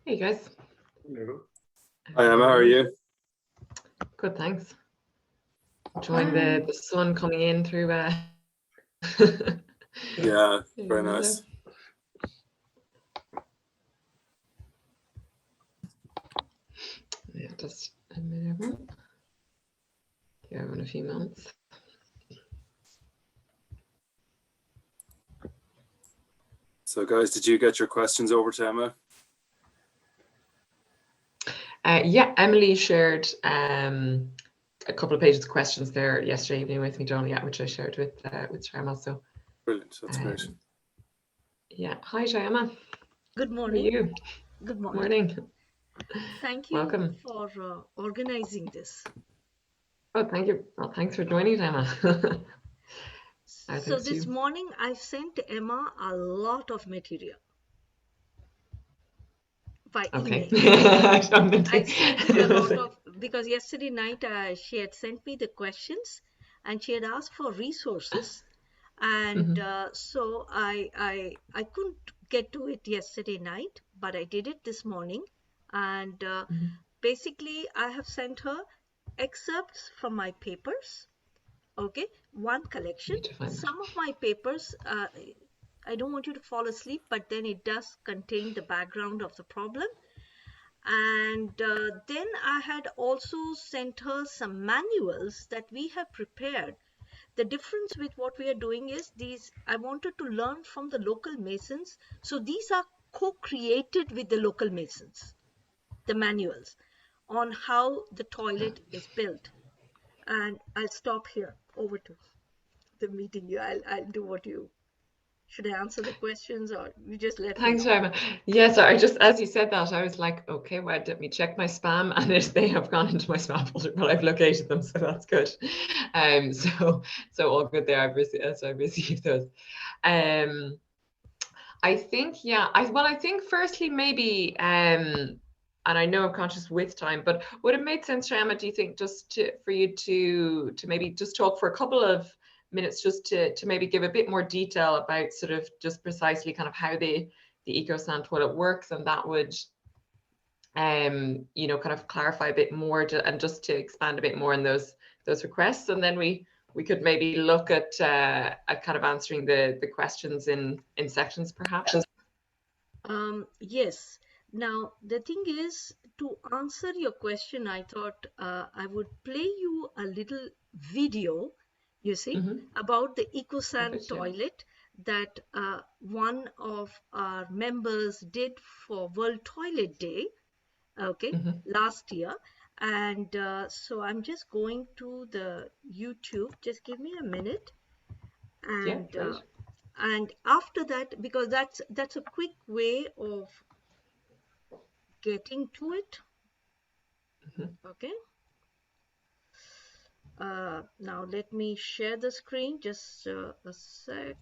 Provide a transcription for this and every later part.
Hey guys. Hello. Hi Emma, how are you? Good, thanks. Enjoying the sun coming in through Yeah, very nice. Yeah, just a minute, everyone. Give everyone a few minutes. So guys, did you get your questions over to Emma? Yeah, Emily shared a couple of pages of questions there yesterday evening with me, John, which I shared with Shyama. So brilliant, that's great. Yeah, hi Shyama. Good morning. How are you? Good morning. Morning. Thank you Welcome for organizing this. Oh, thank you. Well, thanks for joining, Emma. So this morning I sent Emma a lot of material by email. I sent her a lot of, because yesterday night she had sent me the questions and she had asked for resources, and so I couldn't get to it yesterday night, but I did it this morning, and basically I have sent her excerpts from my papers. Okay, one collection. Some of my papers, I don't want you to fall asleep, but then it does contain the background of the problem. And then I had also sent her some manuals that we have prepared. The difference with what we are doing is I wanted to learn from the local masons. So these are co-created with the local masons, the manuals on how the toilet is built. And I'll stop here. Over to the meeting. I'll do what you should. I answer the questions, or you just let Thanks, me know? Shyama. Yes, I just, as you said that, I was like, okay, well, let me check my spam, and they have gone into my spam folder, but I've located them, so that's good. So all good there. I've received those. I think, yeah, I think firstly maybe, and I know I'm conscious with time, but would it make sense, Shyama, do you think, just for you to maybe just talk for a couple of minutes, just to maybe give a bit more detail about sort of just precisely kind of how the ecosan toilet works, and that would you know, kind of clarify a bit more and just to expand a bit more on those requests, and then we could maybe look at kind of answering the questions in sections, perhaps. Yes. Now the thing is, to answer your question, I thought I would play you a little video, you see, about the ecosan toilet that one of our members did for World Toilet Day, okay, last year. And so I'm just going to the YouTube. Just give me a minute. And and after that, because that's a quick way of getting to it. Okay. Now let me share the screen. Just a sec.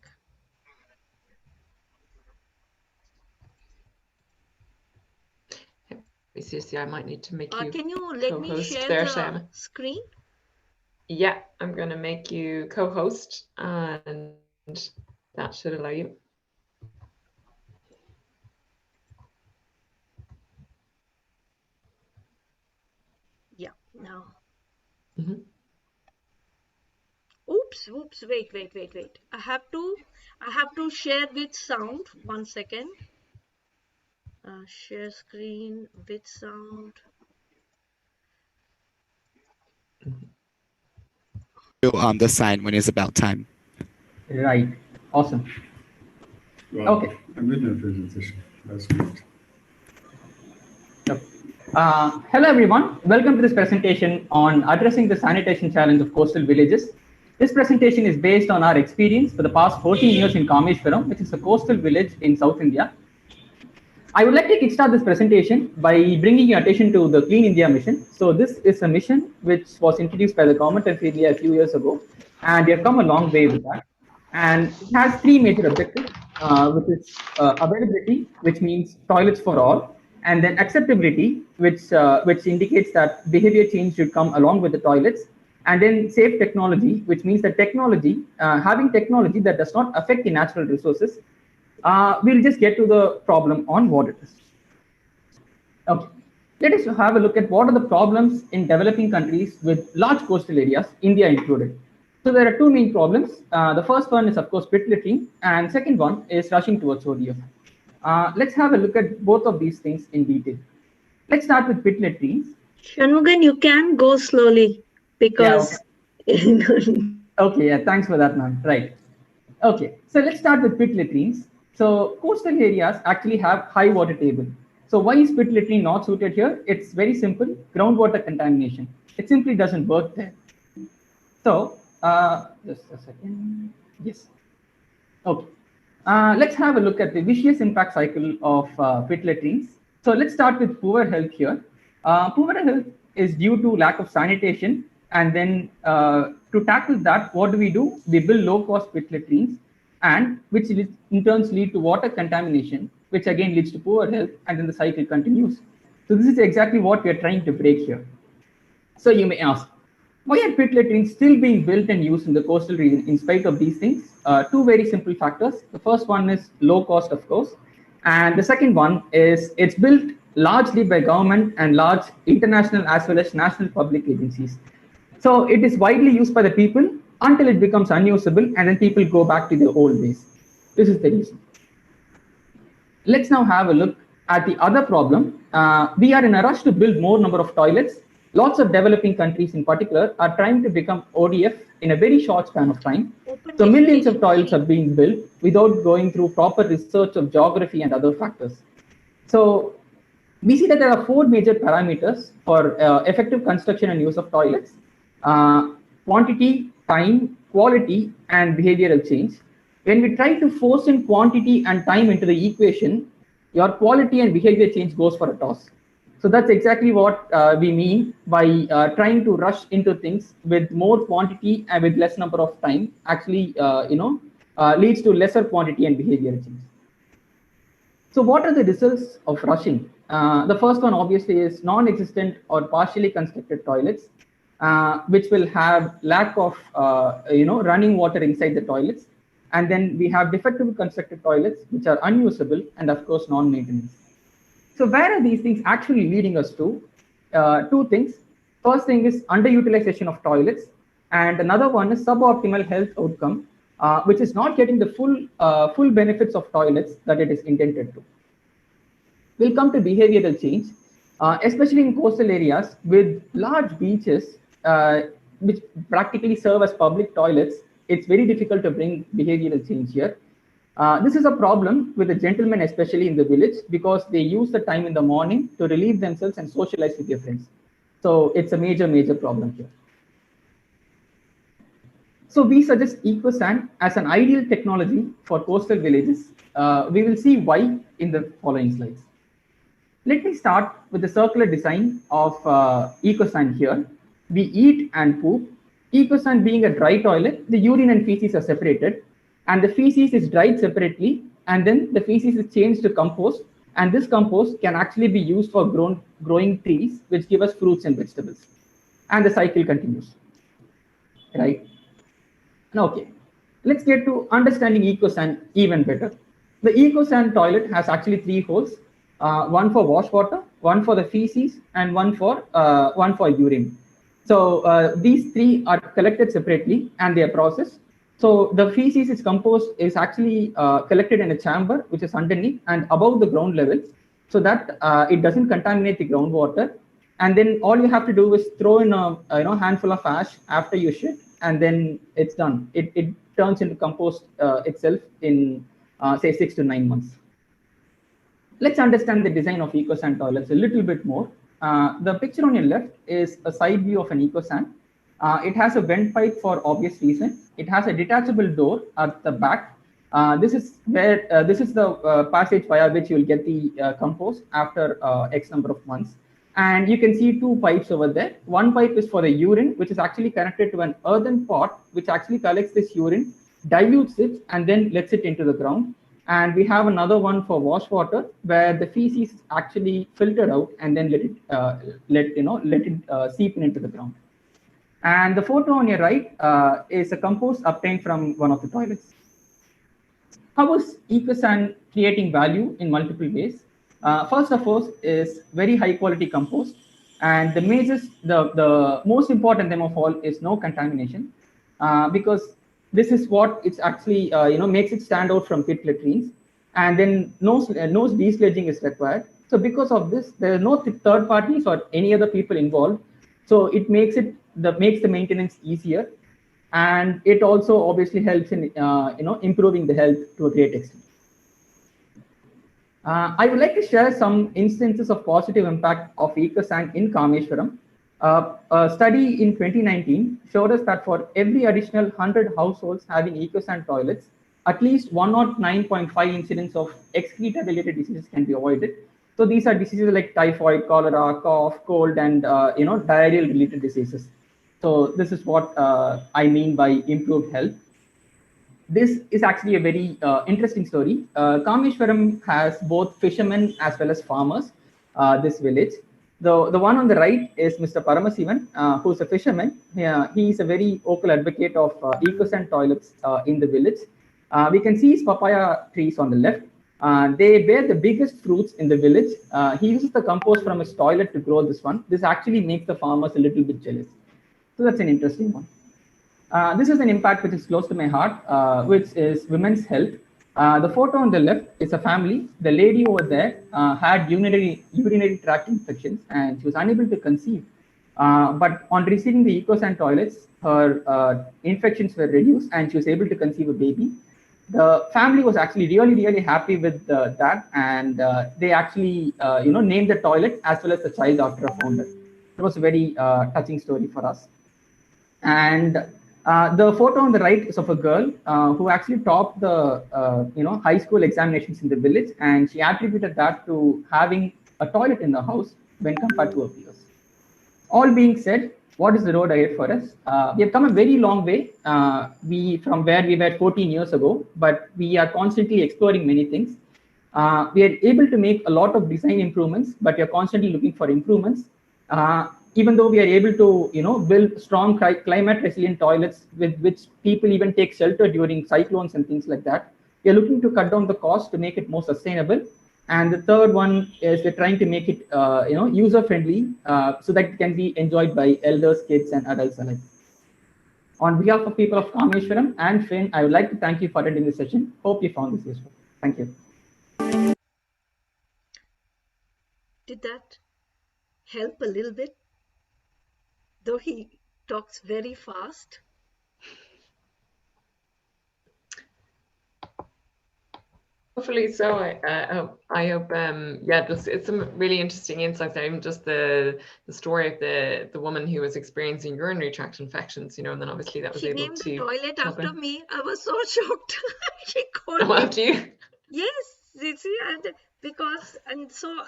Seriously, I might need to make you. Can you let me share there, the Shyama? screen? Yeah, I'm going to make you co-host, and that should allow you. Yeah. Now. Oops. Wait. I have to share with sound. 1 second. Share screen with sound. On the sign when it's about time. Right. Awesome. Well, okay. I'm with my presentation. That's great. Hello everyone. Welcome to this presentation on addressing the sanitation challenge of coastal villages. This presentation is based on our experience for the past 14 years in Kameswaram, which is a coastal village in South India. I would like to kickstart this presentation by bringing your attention to the Clean India mission. So this is a mission which was introduced by the government of India a few years ago, and we have come a long way with that. And it has three major objectives, which is availability, which means toilets for all, and then acceptability, which indicates that behavior change should come along with the toilets, and then safe technology, which means that having technology that does not affect the natural resources. We'll just get to the problem on what it is. Okay. Let us have a look at what are the problems in developing countries with large coastal areas, India included. So there are two main problems. The first one is, of course, pit littering, and second one is rushing towards ODF. Let's have a look at both of these things in detail. Let's start with pit littering. Shanmugan, you can go slowly Yeah, okay. because Okay, yeah, thanks for that, ma'am. Right. Okay, so let's start with pit latrines. So coastal areas actually have high water table. So why is pit latrine not suited here? It's very simple, groundwater contamination. It simply doesn't work there. So just a second. Yes. Okay. Let's have a look at the vicious impact cycle of pit latrines. So let's start with poor health here. Poor health is due to lack of sanitation. And then to tackle that, what do? We build low-cost pit latrines, and which in turn lead to water contamination, which again leads to poor health, and then the cycle continues. So this is exactly what we are trying to break here. So you may ask, why are pit latrines still being built and used in the coastal region in spite of these things? Two very simple factors. The first one is low cost, of course. And the second one is it's built largely by government and large international as well as national public agencies. So it is widely used by the people until it becomes unusable and then people go back to their old ways. This is the reason. Let's now have a look at the other problem. We are in a rush to build more number of toilets. Lots of developing countries in particular are trying to become ODF in a very short span of time. So millions of toilets are being built without going through proper research of geography and other factors. So we see that there are four major parameters for effective construction and use of toilets: quantity, time, quality, and behavioral change. When we try to force in quantity and time into the equation, your quality and behavior change goes for a toss. So that's exactly what we mean by trying to rush into things with more quantity and with less number of time. Actually, leads to lesser quantity and behavior change. So what are the results of rushing? The first one obviously is non-existent or partially constructed toilets, which will have lack of running water inside the toilets. And then we have defective constructed toilets, which are unusable and of course non-maintenance. So where are these things actually leading us to? Two things. First thing is underutilization of toilets, and another one is suboptimal health outcome, which is not getting the full benefits of toilets that it is intended to. We'll come to behavioral change, especially in coastal areas with large beaches, which practically serve as public toilets. It's very difficult to bring behavioral change here. This is a problem with the gentlemen, especially in the village, because they use the time in the morning to relieve themselves and socialize with their friends. So it's a major problem here. So we suggest ecosan as an ideal technology for coastal villages. We will see why in the following slides. Let me start with the circular design of ecosan here. We eat and poop. Ecosan being a dry toilet, the urine and feces are separated, and the feces is dried separately, and then the feces is changed to compost, and this compost can actually be used for growing trees, which give us fruits and vegetables, and the cycle continues, right? Okay, let's get to understanding ecosan even better. The ecosan toilet has actually three holes, one for wash water, one for the feces, and one for urine. So these three are collected separately and they are processed. So the feces is actually collected in a chamber which is underneath and above the ground level, so that it doesn't contaminate the groundwater. And then all you have to do is throw in a handful of ash after you shit, and then it's done. It turns into compost itself in say 6 to 9 months. Let's understand the design of ecosan toilets a little bit more. The picture on your left is a side view of an ecosan. It has a vent pipe for obvious reason. It has a detachable door at the back. This is the passage via which you will get the compost after X number of months. And you can see two pipes over there. One pipe is for the urine, which is actually connected to an earthen pot, which actually collects this urine, dilutes it, and then lets it into the ground. And we have another one for wash water, where the feces is actually filtered out and then let it seep into the ground. And the photo on your right is a compost obtained from one of the toilets. How is ecosan creating value in multiple ways? First of all is very high quality compost. And the most important thing of all is no contamination, because this is what it's actually makes it stand out from pit latrines. And then no desludging is required. So because of this, there are no third parties or any other people involved. So it makes the maintenance easier, and it also obviously helps in improving the health to a great extent. I would like to share some instances of positive impact of ecosan in Kameswaram. A study in 2019 showed us that for every additional 100 households having ecosan toilets, at least 109.5 incidents of excreta-related diseases can be avoided. So these are diseases like typhoid, cholera, cough, cold, and diarrheal-related diseases. So this is what I mean by improved health. This is actually a very interesting story. Kameswaram has both fishermen as well as farmers, this village. The one on the right is Mr. Paramasivan, who's a fisherman. He is a very vocal advocate of ecosan toilets in the village. We can see his papaya trees on the left. They bear the biggest fruits in the village. He uses the compost from his toilet to grow this one. This actually makes the farmers a little bit jealous. So that's an interesting one. This is an impact which is close to my heart, which is women's health. The photo on the left is a family. The lady over there had urinary tract infections and she was unable to conceive. But on receiving the ecosan toilets, her infections were reduced and she was able to conceive a baby. The family was actually really happy with that, and they actually named the toilet as well as the child after a founder. It was a very touching story for us. And the photo on the right is of a girl who actually topped the high school examinations in the village, and she attributed that to having a toilet in the house when compared to her peers. All being said, what is the road ahead for us? We have come a very long way from where we were 14 years ago, but we are constantly exploring many things. We are able to make a lot of design improvements, but we are constantly looking for improvements. Even though we are able to build strong climate resilient toilets with which people even take shelter during cyclones and things like that, we are looking to cut down the cost to make it more sustainable. And the third one is we're trying to make it user friendly so that it can be enjoyed by elders, kids, and adults alike. On behalf of people of Kameswaram and Finn, I would like to thank you for attending this session. Hope you found this useful. Thank you. Did that help a little bit? Though he talks very fast. Hopefully so. I hope yeah, it's some really interesting insights there. Even just the story of the woman who was experiencing urinary tract infections, and then obviously that was able to. She named the toilet after me. I was so shocked. She called me. After you? Yes, you see, and so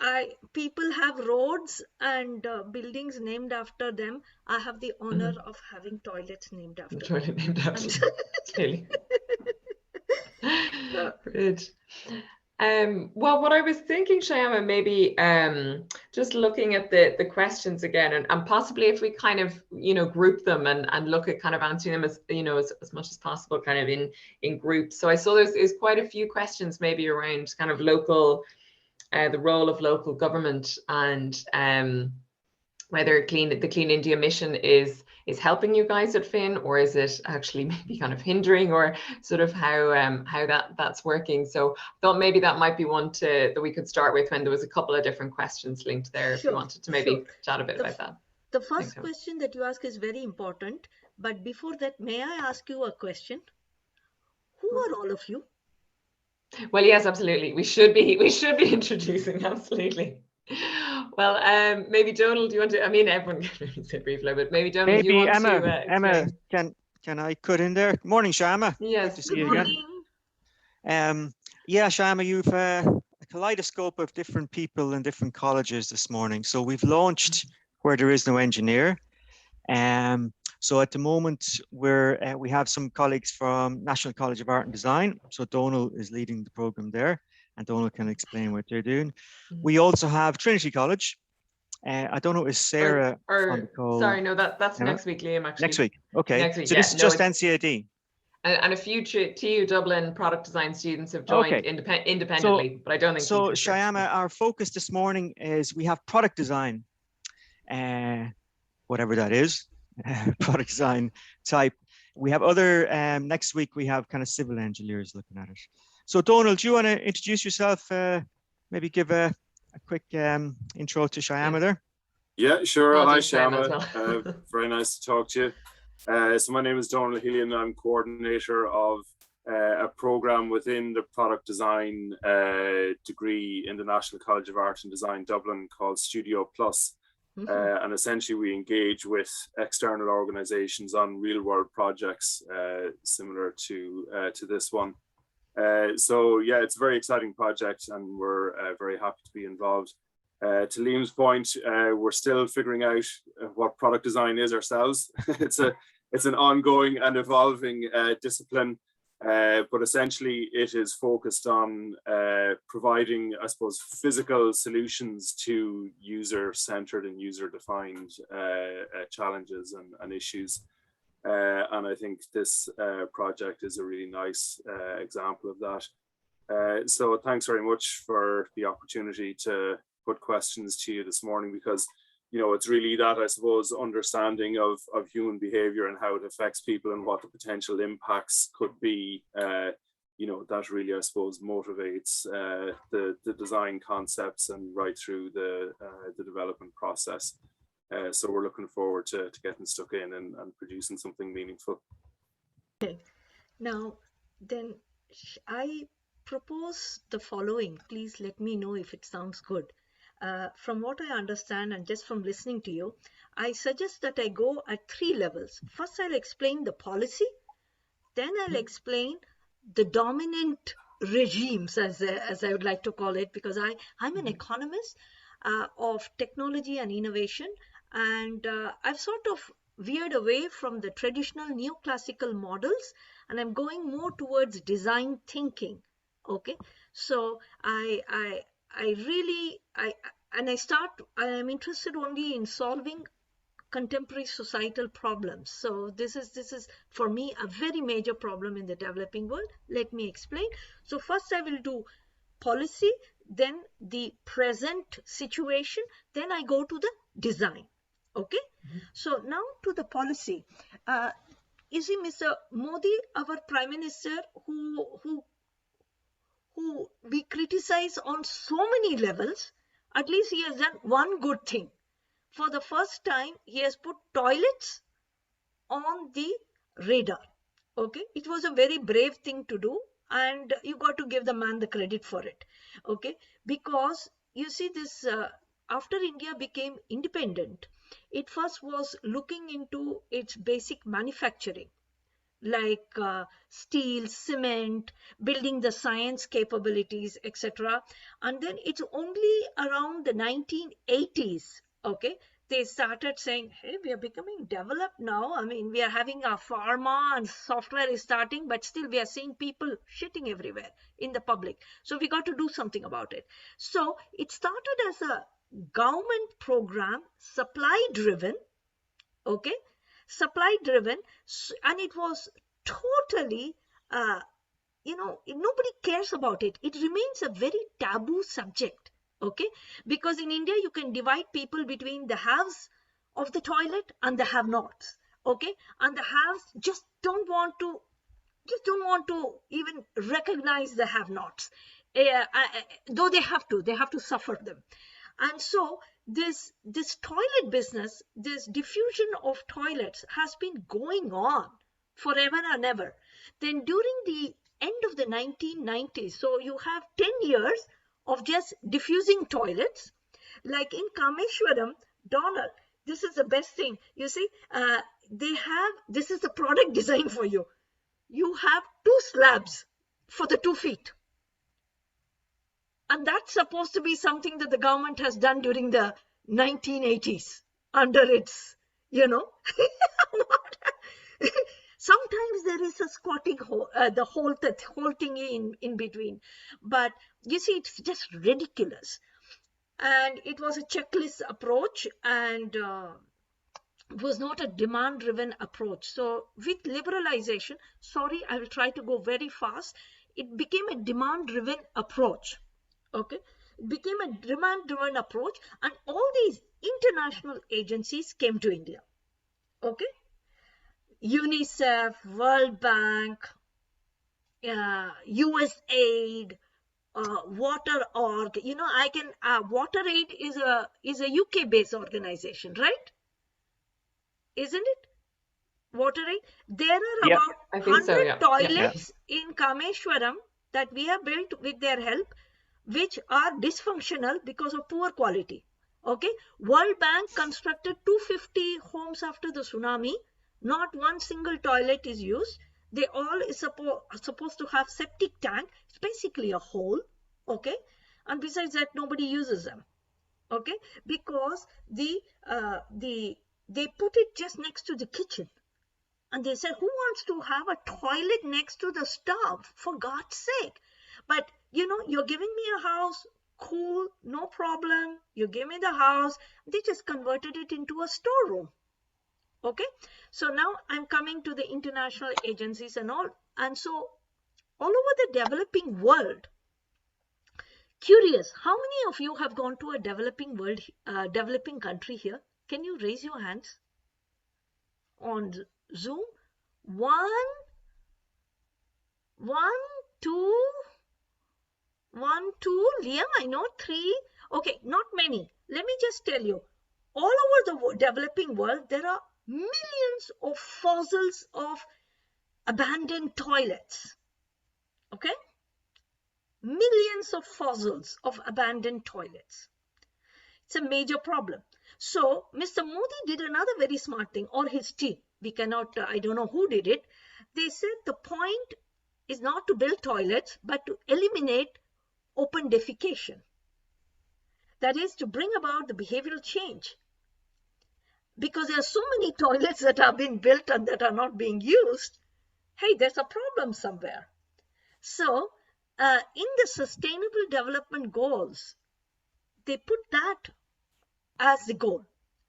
people have roads and buildings named after them. I have the honor of having toilets named after them. Toilet named after them. Clearly. Great. Well, what I was thinking, Shyama, maybe just looking at the questions again, and possibly if we kind of group them and look at kind of answering them as much as possible, kind of in groups. So I saw there's quite a few questions maybe around kind of local, the role of local government, and whether the Clean India mission is helping you guys at Finn, or is it actually maybe kind of hindering, or sort of how that's working. So I thought maybe that might be one that we could start with, when there was a couple of different questions linked there. If you wanted to maybe chat a bit about that. The first question that you ask is very important, but before that, may I ask you a question? Who are all of you? Well, yes, absolutely. We should be introducing, absolutely. Well, maybe Donald, do you want to? I mean, everyone can say briefly, but maybe Donald, maybe you want Emma, to? Emma, can I cut in there? Good morning, Shyama. Yes. Good to see you again. Yeah, Shyama, you've a kaleidoscope of different people in different colleges this morning. So we've launched Where There Is No Engineer. So at the moment, we have some colleagues from National College of Art and Design. So Donald is leading the program there, and Donald can explain what they're doing. We also have Trinity College. I don't know, is Sarah on the call? Sorry, no, that's next week, Liam, actually. Next week, okay. Next week, so this is just NCAD. And a few TU Dublin product design students have joined independently, but I don't think so. teachers are. Shyama, our focus this morning is we have product design, whatever that is, product design type. We have other next week. We have kind of civil engineers looking at it. So Donald, do you want to introduce yourself? Maybe give a quick intro to Shyama there. Yeah, sure. Hi, Shyama. Well. Very nice to talk to you. So my name is Donald Healy, and I'm coordinator of a program within the product design degree in the National College of Art and Design Dublin called Studio Plus. And essentially we engage with external organizations on real world projects similar to this one. So yeah, it's a very exciting project and we're very happy to be involved. To Liam's point, we're still figuring out what product design is ourselves. It's an ongoing and evolving discipline, but essentially it is focused on providing, I suppose, physical solutions to user-centered and user-defined challenges and issues. And I think this project is a really nice example of that. So thanks very much for the opportunity to put questions to you this morning, because it's really that, I suppose, understanding of human behavior and how it affects people and what the potential impacts could be. That really, I suppose, motivates the design concepts and right through the development process. So we're looking forward to getting stuck in and producing something meaningful. Okay. Now, then I propose the following. Please let me know if it sounds good. From what I understand and just from listening to you, I suggest that I go at 3 levels. First, I'll explain the policy. Then I'll explain the dominant regimes, as I would like to call it, because I'm an economist of technology and innovation. And I've sort of veered away from the traditional neoclassical models, and I'm going more towards design thinking. Okay, so I'm interested only in solving contemporary societal problems. So this is for me a very major problem in the developing world. Let me explain. So first I will do policy, then the present situation, then I go to the design. Okay. So now to the policy. You see, Mr. Modi, our Prime Minister, who we criticize on so many levels, at least he has done one good thing. For the first time, he has put toilets on the radar. Okay, it was a very brave thing to do, and you got to give the man the credit for it. Okay, because you see this, after India became independent, it first was looking into its basic manufacturing, like steel, cement, building the science capabilities, etc. And then it's only around the 1980s, okay, they started saying, hey, we are becoming developed now. I mean, we are having our pharma and software is starting, but still we are seeing people shitting everywhere in the public. So we got to do something about it. So it started as a government program, supply driven, okay, supply driven, and it was totally nobody cares about it. It remains a very taboo subject, okay, because in India you can divide people between the haves of the toilet and the have-nots, okay, and the haves just don't want to even recognize the have-nots, though they have to suffer them. And so this toilet business, this diffusion of toilets has been going on forever and ever. Then during the end of the 1990s, so you have 10 years of just diffusing toilets. Like in Kameswaram, Donald, this is the best thing. You see, this is the product design for you. You have 2 slabs for the 2 feet. And that's supposed to be something that the government has done during the 1980s under its, sometimes there is a squatting hole, the whole thing in between. But you see, it's just ridiculous. And it was a checklist approach. And was not a demand-driven approach. So with liberalization, sorry, I will try to go very fast. It became a demand-driven approach. Okay, it became a demand-driven approach, and all these international agencies came to India. Okay, UNICEF, World Bank, USAID, Water Org. You know, Water Aid is a UK-based organization, right? Isn't it? Water Aid. There are about 100 toilets in Kameswaram that we have built with their help, which are dysfunctional because of poor quality. Okay, World Bank constructed 250 homes after the tsunami. Not one single toilet is used. They all are supposed to have septic tank. It's basically a hole. Okay, and besides that, nobody uses them. Okay, because they put it just next to the kitchen. And they said, who wants to have a toilet next to the stove, for God's sake? But, you know, you're giving me a house, cool, no problem. You give me the house. They just converted it into a storeroom. Okay. So now I'm coming to the international agencies and all. And so all over the developing world, curious, how many of you have gone to a developing country here? Can you raise your hands on Zoom? One, two. Liam, I know 3. Okay, not many. Let me just tell you, all over the developing world, there are millions of fossils of abandoned toilets. Okay? Millions of fossils of abandoned toilets. It's a major problem. So Mr. Modi did another very smart thing, or his team. We cannot, I don't know who did it. They said the point is not to build toilets, but to eliminate open defecation. That is to bring about the behavioral change. Because there are so many toilets that are being built and that are not being used. Hey, there's a problem somewhere. So in the Sustainable Development Goals, they put that as the goal,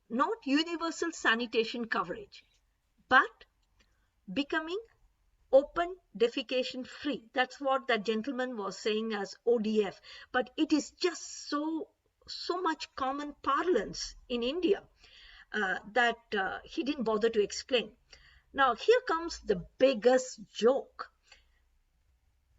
not universal sanitation coverage, but becoming open defecation free. That's what that gentleman was saying as ODF, but it is just so much common parlance in India that he didn't bother to explain. Now here comes the biggest joke.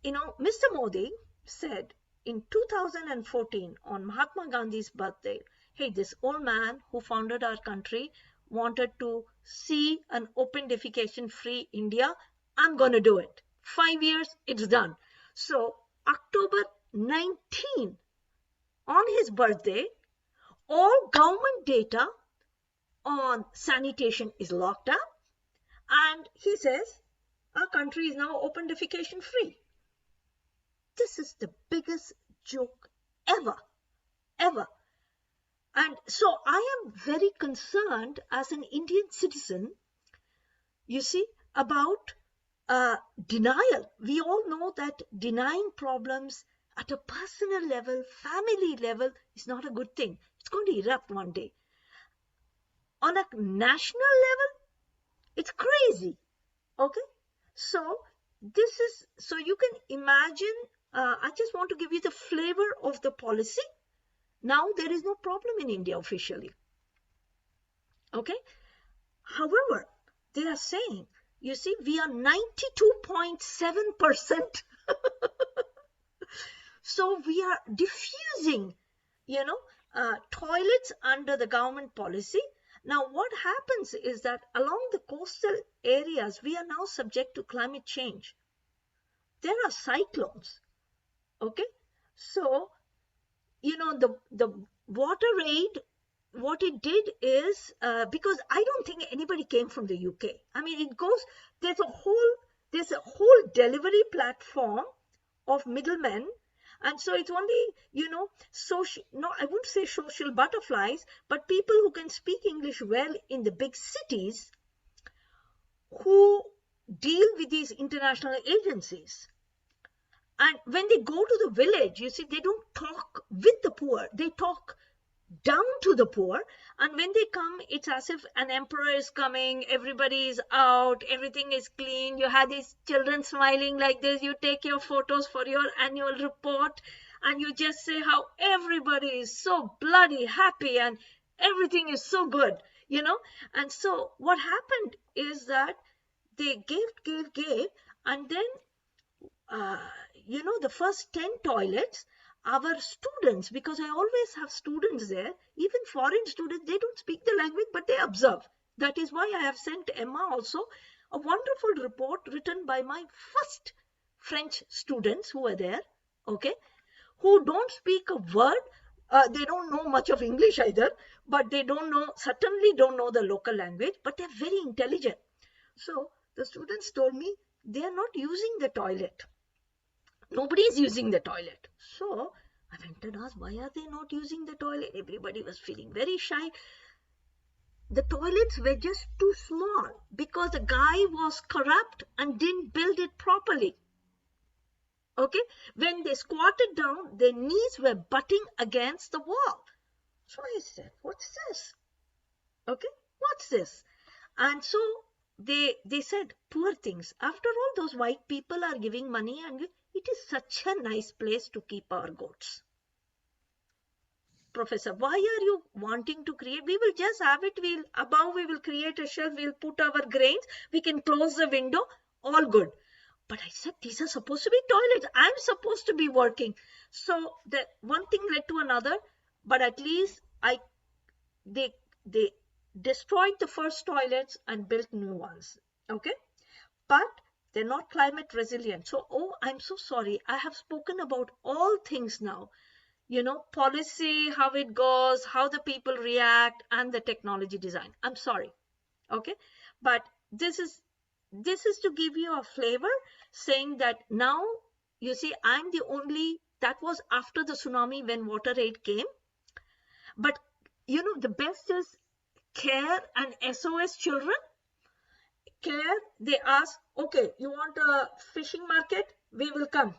You know, Mr. Modi said in 2014 on Mahatma Gandhi's birthday, hey, this old man who founded our country wanted to see an open defecation free India. I'm going to do it. 5 years, it's done. So October 19, on his birthday, all government data on sanitation is locked up. And he says, our country is now open defecation free. This is the biggest joke ever. And so I am very concerned as an Indian citizen, you see, about denial. We all know that denying problems at a personal level, family level is not a good thing. It's going to erupt one day. On a national level, it's crazy. Okay? So this is, so you can imagine, I just want to give you the flavor of the policy. Now there is no problem in India officially. Okay? However, they are saying, you see, we are 92.7%. So we are diffusing, you know, toilets under the government policy. Now what happens is that along the coastal areas, we are now subject to climate change. There are cyclones. Okay? So, you know, the Water Aid, what it did is, because I don't think anybody came from the UK. I mean, it goes, there's a whole delivery platform of middlemen. And so it's only, you know, social, no, I wouldn't say social butterflies, but people who can speak English well in the big cities who deal with these international agencies. And when they go to the village, you see, they don't talk with the poor. They talk down to the poor. And when they come, it's as if an emperor is coming, everybody is out, everything is clean. You have these children smiling like this. You take your photos for your annual report and you just say how everybody is so bloody happy and everything is so good, you know. And so what happened is that they gave, and then you know, the first 10 toilets, our students, because I always have students there, even foreign students, they don't speak the language, but they observe. That is why I have sent Emma also a wonderful report written by my first French students who were there, okay, who don't speak a word. They don't know much of English either, but they certainly don't know the local language, but they're very intelligent. So the students told me they are not using the toilet. Nobody is using the toilet. So I went and asked, why are they not using the toilet? Everybody was feeling very shy. The toilets were just too small because the guy was corrupt and didn't build it properly. Okay, when they squatted down, their knees were butting against the wall. So I said, what's this? Okay, what's this? And so they said, poor things. After all, those white people are giving money and it is such a nice place to keep our goats. Professor, why are you wanting to create? We will just have it. Above we will create a shelf. We'll put our grains. We can close the window. All good. But I said, these are supposed to be toilets. I'm supposed to be working. So the one thing led to another. But at least they destroyed the first toilets and built new ones. Okay. But they're not climate resilient. So, oh, I'm so sorry. I have spoken about all things now. You know, policy, how it goes, how the people react, and the technology design. I'm sorry. Okay. But this is to give you a flavor, saying that now, you see, I'm the only, that was after the tsunami when water aid came. But, you know, the best is CARE and SOS children. CARE, they ask, okay, you want a fishing market? We will come.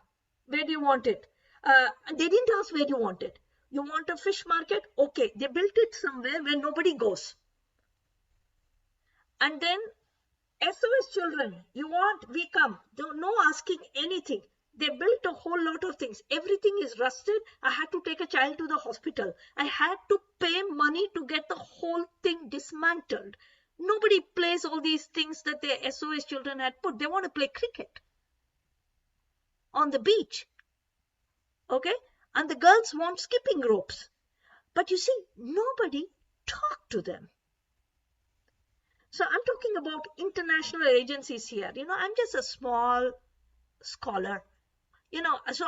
Where do you want it? And they didn't ask where you want it. You want a fish market? Okay, they built it somewhere where nobody goes. And then SOS children, you want, we come. No asking anything. They built a whole lot of things. Everything is rusted. I had to take a child to the hospital. I had to pay money to get the whole thing dismantled. Nobody plays all these things that the SOS children had put. They want to play cricket on the beach. Okay? And the girls want skipping ropes. But you see, nobody talked to them. So I'm talking about international agencies here. You know, I'm just a small scholar. You know, so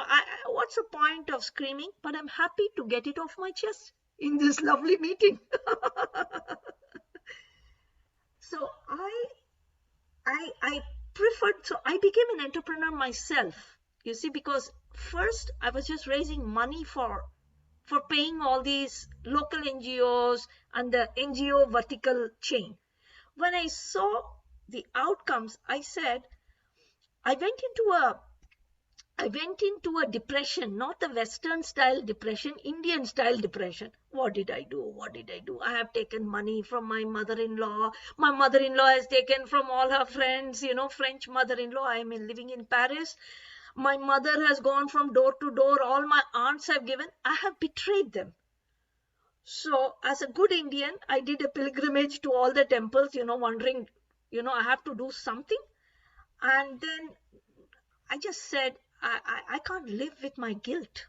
what's the point of screaming? But I'm happy to get it off my chest in this lovely meeting. So I preferred, so I became an entrepreneur myself. You see, because first I was just raising money for paying all these local NGOs and the NGO vertical chain. When I saw the outcomes, I said, I went into a depression, not the Western style depression, Indian style depression. What did I do? What did I do? I have taken money from my mother-in-law. My mother-in-law has taken from all her friends, you know, French mother-in-law. I am living in Paris. My mother has gone from door to door. All my aunts have given. I have betrayed them. So as a good Indian, I did a pilgrimage to all the temples, you know, wondering, you know, I have to do something. And then I just said, I can't live with my guilt.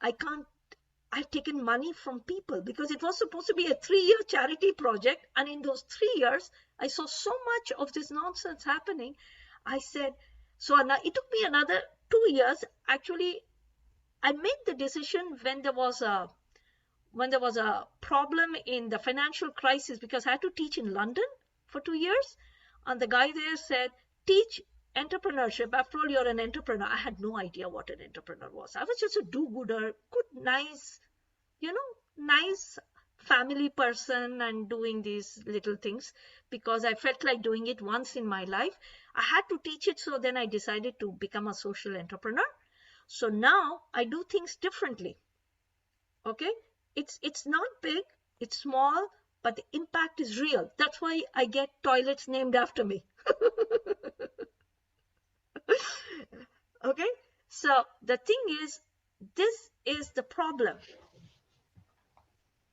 I've taken money from people because it was supposed to be a 3-year charity project. And in those 3 years, I saw so much of this nonsense happening. I said, so now it took me another 2 years. Actually, I made the decision when there was a problem in the financial crisis, because I had to teach in London for 2 years. And the guy there said, teach entrepreneurship. After all, you're an entrepreneur. I had no idea what an entrepreneur was. I was just a do-gooder, good, nice, you know, nice family person and doing these little things because I felt like doing it once in my life. I had to teach it. So then I decided to become a social entrepreneur. So now I do things differently. Okay. It's not big, it's small, but the impact is real. That's why I get toilets named after me. Okay, so the thing is, this is the problem.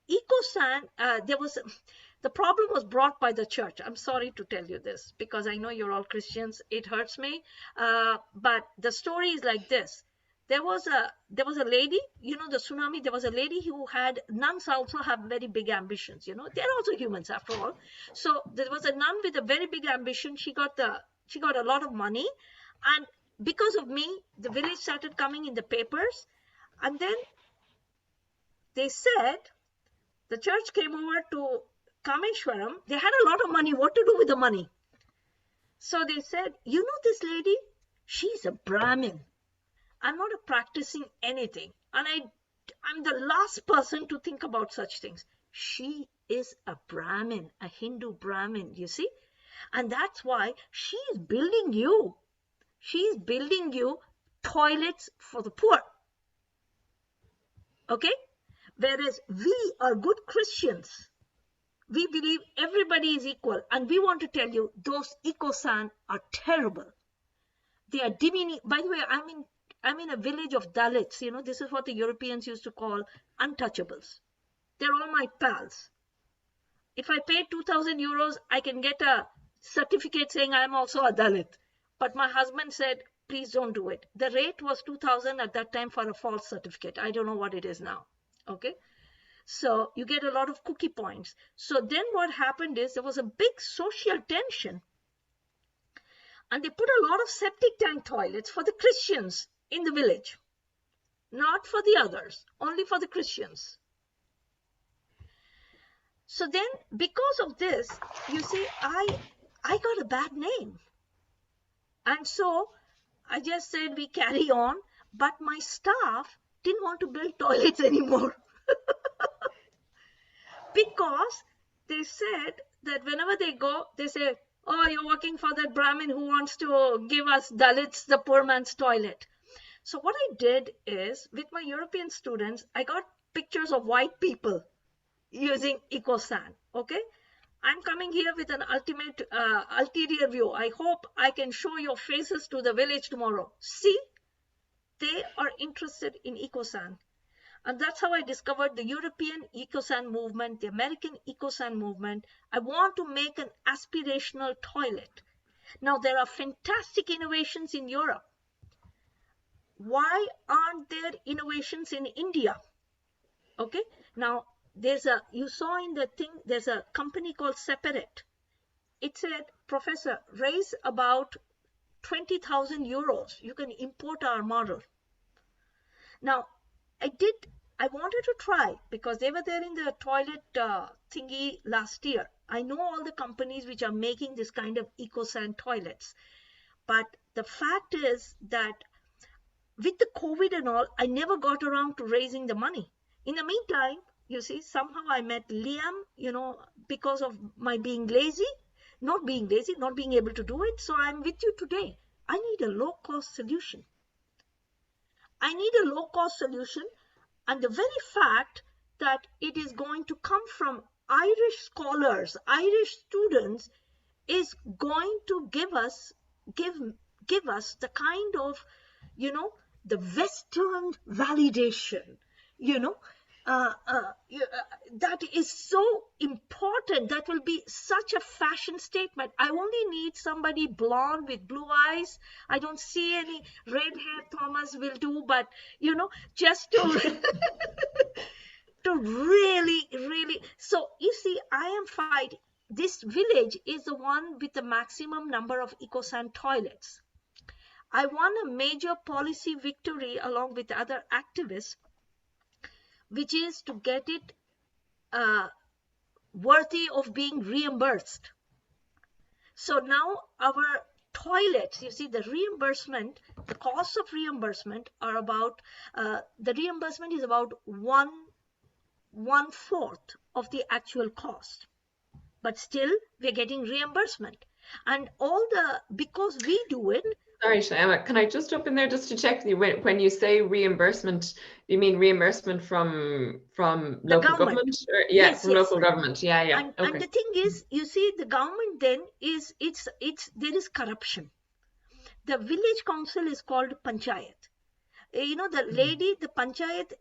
Ecosan, the problem was brought by the church. I'm sorry to tell you this because I know you're all Christians. It hurts me, but the story is like this. There was a lady, you know, the tsunami. There was a lady who had, nuns also have very big ambitions. You know, they're also humans after all. So there was a nun with a very big ambition. She got a lot of money, and because of me, the village started coming in the papers, and then they said. The church came over to Kameswaram. They had a lot of money. What to do with the money? So they said, you know this lady? She's a Brahmin. I'm not practicing anything. And I'm the last person to think about such things. She is a Brahmin, a Hindu Brahmin, you see? And that's why she's building you. She's building you toilets for the poor. Okay? Whereas we are good Christians. We believe everybody is equal. And we want to tell you, those ecosan are terrible. They are demeaning. By the way, I'm in a village of Dalits. You know, this is what the Europeans used to call untouchables. They're all my pals. If I pay 2,000 euros, I can get a certificate saying I'm also a Dalit. But my husband said, please don't do it. The rate was 2,000 at that time for a false certificate. I don't know what it is now. Okay, so you get a lot of cookie points. So then what happened is there was a big social tension, and they put a lot of septic tank toilets for the Christians in the village, not for the others, only for the Christians. So then because of this, you see, I got a bad name, and so I just said we carry on, but my staff didn't want to build toilets anymore. Because they said that whenever they go, they say, oh, you're working for that Brahmin who wants to give us Dalits the poor man's toilet. So what I did is, with my European students, I got pictures of white people using ecosan. Okay, I'm coming here with an ulterior view. I hope I can show your faces to the village tomorrow. See, they are interested in ecosan. And that's how I discovered the European ecosan movement, the American ecosan movement. I want to make an aspirational toilet. Now, there are fantastic innovations in Europe. Why aren't there innovations in India? Okay, now you saw in the thing, there's a company called Separate. It said, Professor, raise about 20,000 euros. You can import our model. Now, I wanted to try because they were there in the toilet thingy last year. I know all the companies which are making this kind of ecosan toilets. But the fact is that with the COVID and all, I never got around to raising the money. In the meantime, you see, somehow I met Liam, you know, because of my being lazy, not being able to do it. So I'm with you today. I need a low-cost solution. And the very fact that it is going to come from Irish scholars, Irish students, is going to give us the kind of, you know, the Western validation, you know, that is so important. That will be such a fashion statement. I only need somebody blonde with blue eyes. I don't see any red hair. Thomas will do, but you know, just to to really. So you see, I am fighting. This village is the one with the maximum number of ecosan toilets. I won a major policy victory along with other activists, which is to get it worthy of being reimbursed. So now our toilets, you see, the reimbursement, the cost of reimbursement are about, the reimbursement is about one fourth of the actual cost. But still, we're getting reimbursement. And because we do it Sorry, Shyama, can I just jump in there just to check with you? When you say reimbursement, you mean reimbursement from The local government. government? Or, yeah, Yes, from yes. local government. Yeah, yeah. And Okay. the thing is, you see, the government then is there is corruption. The village council is called panchayat. You know, the lady, the panchayat,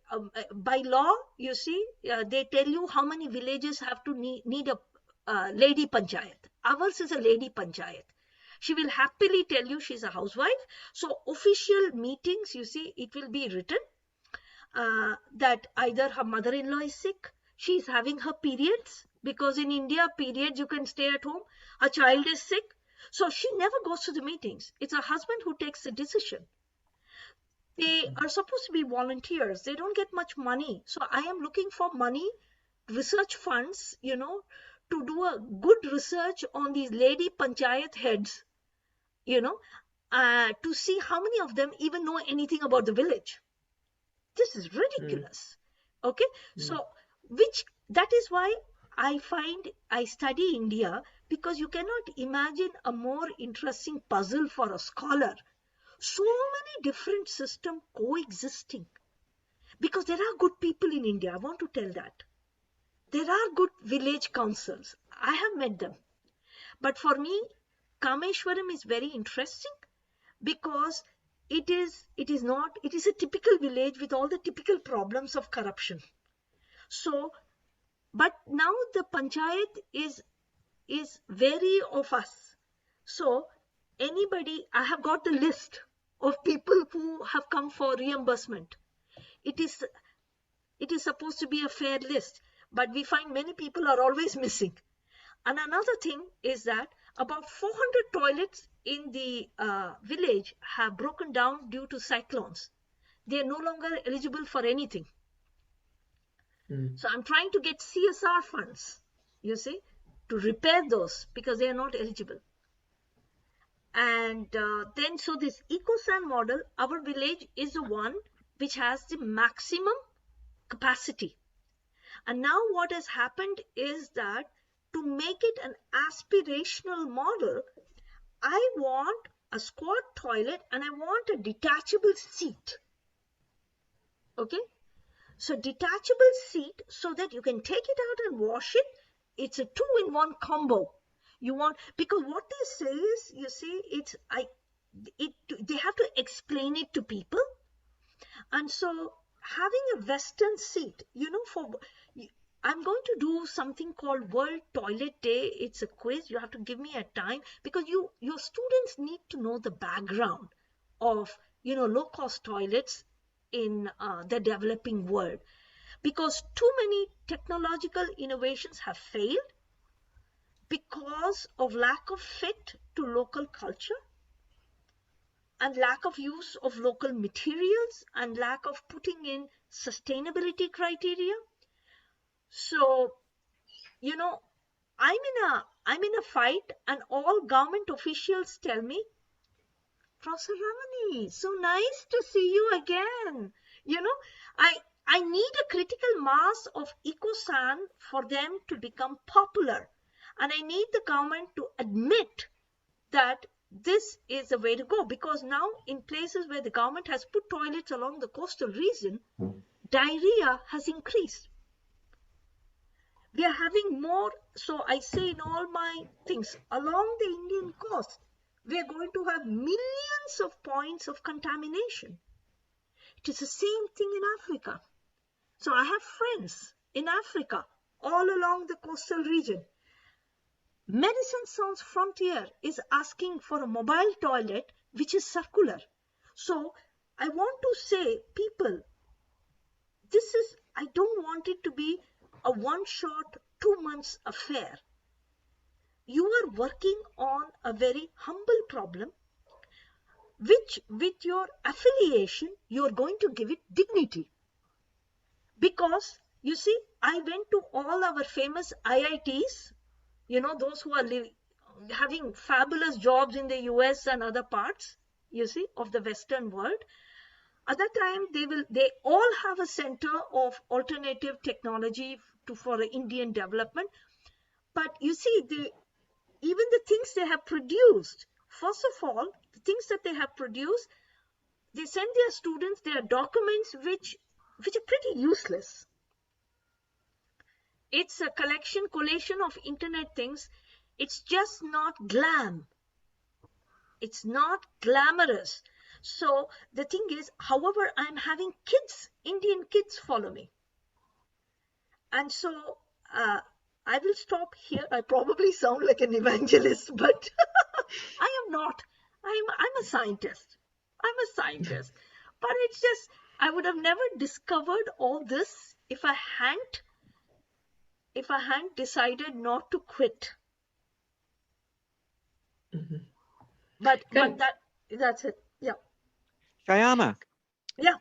by law, you see, they tell you how many villages have to need a lady panchayat. Ours is a lady panchayat. She will happily tell you she's a housewife. So official meetings, you see, it will be written that either her mother-in-law is sick, she's having her periods, because in India, periods, you can stay at home. A child is sick. So she never goes to the meetings. It's her husband who takes the decision. They are supposed to be volunteers. They don't get much money. So I am looking for money, research funds, you know, to do a good research on these lady panchayat heads, you know, to see how many of them even know anything about the village. This is ridiculous. Okay. So that is why I study India, because you cannot imagine a more interesting puzzle for a scholar. So many different systems coexisting, because there are good people in India. I want to tell that. There are good village councils. I have met them. But for me, Kameswaram is very interesting because it is a typical village with all the typical problems of corruption. So, but now the panchayat is wary of us. So anybody, I have got the list of people who have come for reimbursement. It is supposed to be a fair list, but we find many people are always missing. And another thing is that about 400 toilets in the village have broken down due to cyclones. They are no longer eligible for anything. So I'm trying to get CSR funds, you see, to repair those, because they are not eligible. And then, so this ecosan model, our village is the one which has the maximum capacity. And now what has happened is that to make it an aspirational model, I want a squat toilet and I want a detachable seat. Okay. So detachable seat, so that you can take it out and wash it. It's a 2-in-1 combo. You want, because what they say is, you see, they have to explain it to people. And so having a Western seat, you know, I'm going to do something called World Toilet Day. It's a quiz. You have to give me a time, because your students need to know the background of, you know, low-cost toilets in the developing world, because too many technological innovations have failed because of lack of fit to local culture and lack of use of local materials and lack of putting in sustainability criteria. So, you know, I'm in a fight, and all government officials tell me, Professor Ramani, so nice to see you again. You know, I need a critical mass of ecosan for them to become popular. And I need the government to admit that this is the way to go, because now in places where the government has put toilets along the coastal region, diarrhea has increased. We are having more, so I say in all my things, along the Indian coast, we are going to have millions of points of contamination. It is the same thing in Africa. So I have friends in Africa, all along the coastal region. Medicine Sans Frontier is asking for a mobile toilet which is circular. So I want to say, people, I don't want it to be a one-shot, 2 months affair. You are working on a very humble problem, which with your affiliation, you are going to give it dignity. Because, you see, I went to all our famous IITs, you know, those who are having fabulous jobs in the US and other parts, you see, of the Western world. At that time, they all have a center of alternative technology for Indian development. But you see, even the things they have produced, first of all, the things that they have produced, they send their students their documents which are pretty useless. It's a collation of internet things. It's just not glam. It's not glamorous. So the thing is, however, I'm having kids, Indian kids follow me. And so I will stop here. I probably sound like an evangelist, but I am not. I'm a scientist. I'm a scientist. But it's just, I would have never discovered all this if I hadn't decided not to quit. But that's it. Yeah. Shyama. Yeah.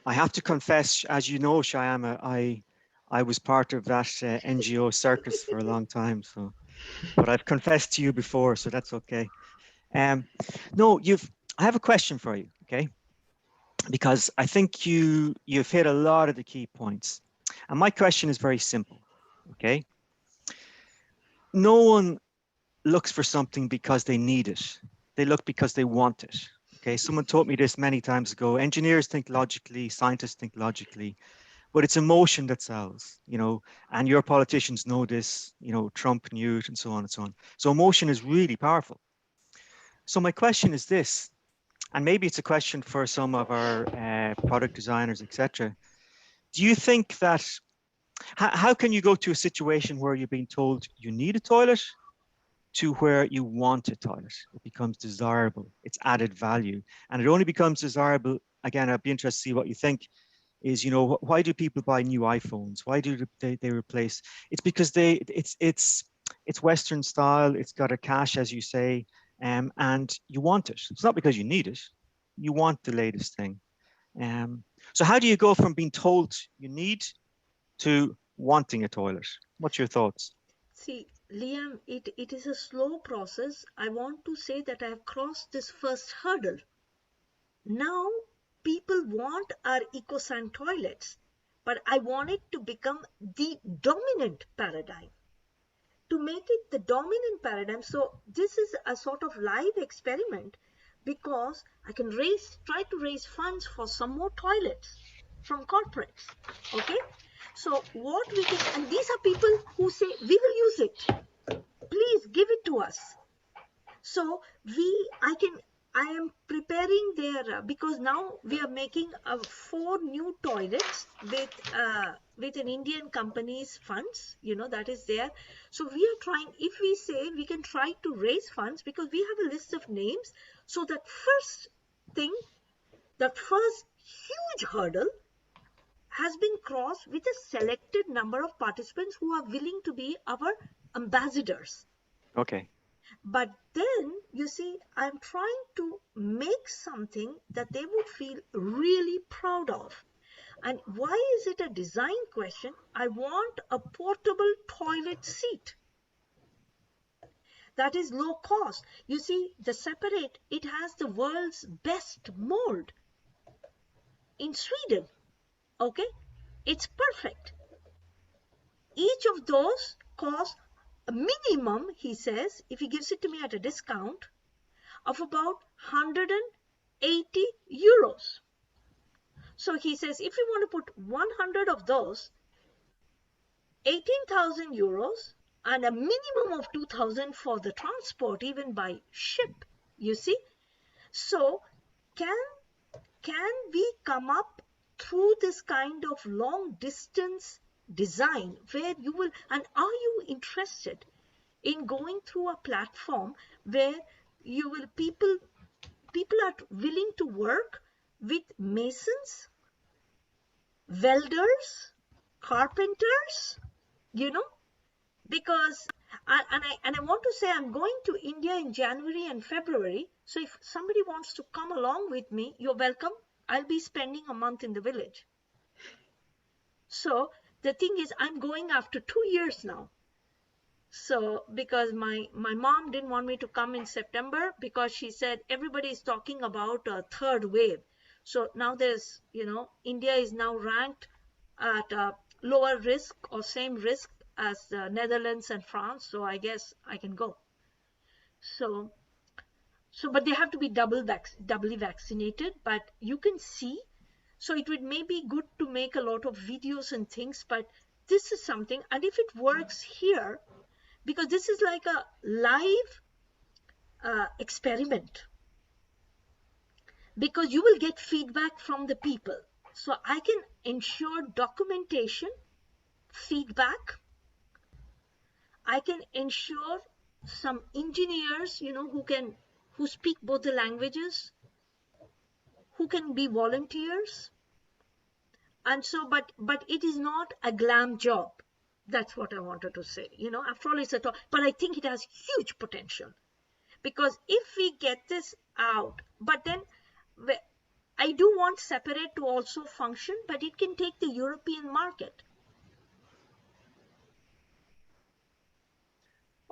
I have to confess, as you know, Shyama, I was part of that NGO circus for a long time. So, but I've confessed to you before, so that's okay. No, I have a question for you, okay? Because I think you've hit a lot of the key points. And my question is very simple, okay? No one looks for something because they need it. They look because they want it. Okay, someone taught me this many times ago. Engineers think logically, scientists think logically, but it's emotion that sells, you know, and your politicians know this, you know, Trump knew it and so on and so on. So emotion is really powerful. So my question is this, and maybe it's a question for some of our product designers, etc. Do you think that, how can you go to a situation where you're being told you need a toilet to where you want a toilet? It becomes desirable, it's added value. And it only becomes desirable, again, I'd be interested to see what you think, is, you know, why do people buy new iPhones? Why do they replace? It's because it's Western style, it's got a cache, as you say, and you want it. It's not because you need it, you want the latest thing. So how do you go from being told you need to wanting a toilet? What's your thoughts? See, Liam, it is a slow process. I want to say that I have crossed this first hurdle. Now people want our ecosan toilets, but I want it to become the dominant paradigm. To make it the dominant paradigm, so this is a sort of live experiment, because I can try to raise funds for some more toilets from corporates. Okay, so what we can, and these are people who say we will use it, please give it to us. So I am preparing their, because now we are making 4 new toilets with an Indian company's funds, you know, that is there. So we are trying, if we say we can try to raise funds, because we have a list of names. So that first thing, that first huge hurdle has been crossed with a selected number of participants who are willing to be our ambassadors. Okay. But then, you see, I'm trying to make something that they would feel really proud of. And why is it a design question? I want a portable toilet seat that is low cost. You see, the separate, it has the world's best mold in Sweden. Okay, it's perfect. Each of those costs a minimum, he says, if he gives it to me at a discount, of about 180 euros. So he says, if you want to put 100 of those, 18,000 euros and a minimum of 2,000 for the transport, even by ship, you see. So can we come up through this kind of long distance design where you will, and are you interested in going through a platform where you will, people are willing to work with masons, welders, carpenters, you know, because I want to say I'm going to India in January and February. So if somebody wants to come along with me, you're welcome. I'll be spending a month in the village. So the thing is, I'm going after 2 years now. So because my mom didn't want me to come in September, because she said everybody is talking about a third wave. So now there's, you know, India is now ranked at a lower risk or same risk as the Netherlands and France. So I guess I can go. So So, but they have to be doubly vaccinated, but you can see. So it would maybe good to make a lot of videos and things, but this is something, and if it works here, because this is like a live experiment, because you will get feedback from the people. So I can ensure documentation, feedback. I can ensure some engineers, who speak both the languages, who can be volunteers. And so, but it is not a glam job. That's what I wanted to say. After all, it's a talk, but I think it has huge potential, because if we get this out, but then I do want separate to also function, but it can take the European market.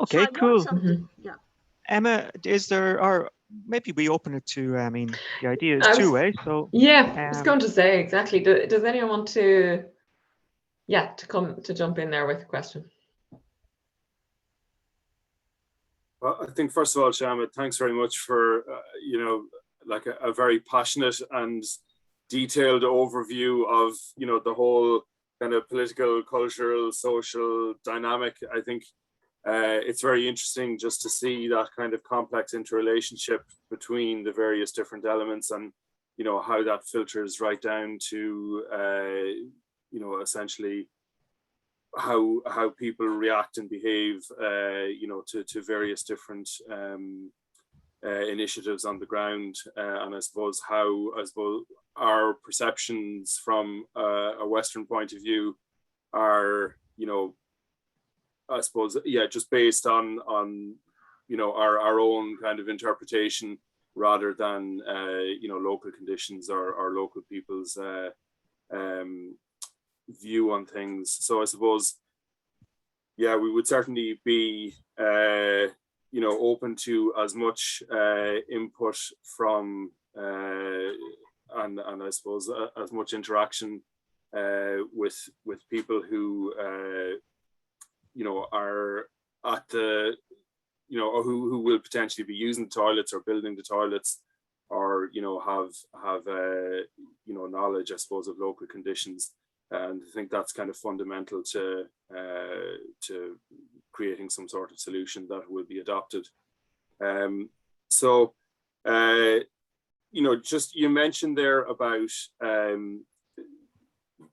Okay, so I cool. want something, yeah. Emma, is there, or maybe we open it to, the idea is two-way, so. Yeah, I was going to say, exactly. Does anyone want to jump in there with a question? Well, I think first of all, Shyama, thanks very much for, like a very passionate and detailed overview of, the whole kind of political, cultural, social dynamic. I think it's very interesting just to see that kind of complex interrelationship between the various different elements, and how that filters right down to essentially how people react and behave to various different initiatives on the ground, and I suppose how our perceptions from a Western point of view are I suppose, just based on our own kind of interpretation, rather than local conditions or local people's view on things. So I suppose, we would certainly be open to as much input from and I suppose as much interaction with people who are at the or who will potentially be using the toilets or building the toilets, or have knowledge, I suppose, of local conditions. And I think that's kind of fundamental to creating some sort of solution that will be adopted. Just you mentioned there about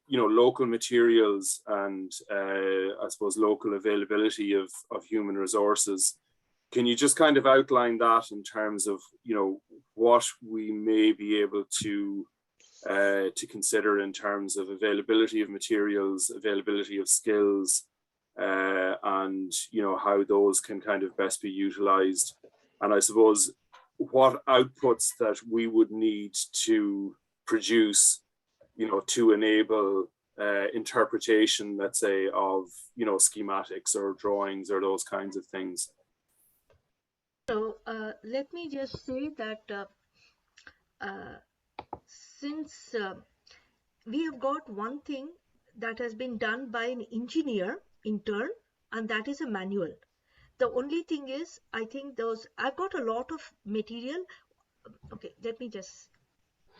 local materials and I suppose local availability of human resources. Can you just kind of outline that in terms of what we may be able to consider in terms of availability of materials, availability of skills, and how those can kind of best be utilized, and I suppose what outputs that we would need to produce to enable interpretation, let's say, of schematics or drawings or those kinds of things. So let me just say that since we have got one thing that has been done by an engineer intern, and that is a manual. The only thing is, I think I've got a lot of material. Okay, let me just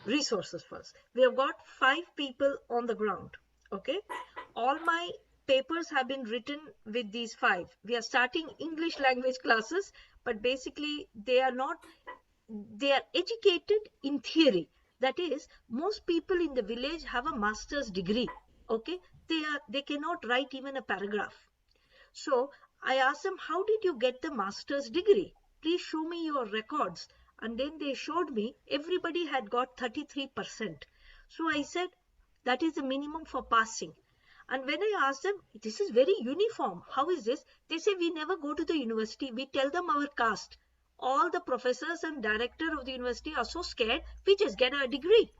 resources first. We have got 5 people on the ground. Okay, all my papers have been written with these 5. We are starting English language classes, but basically they are educated in theory. That is, most people in the village have a master's degree. Okay, they cannot write even a paragraph. So I asked them, how did you get the master's degree? Please show me your records. And then they showed me everybody had got 33%. So I said, that is the minimum for passing. And when I asked them, this is very uniform. How is this? They say, we never go to the university. We tell them our caste. All the professors and director of the university are so scared, we just get a degree.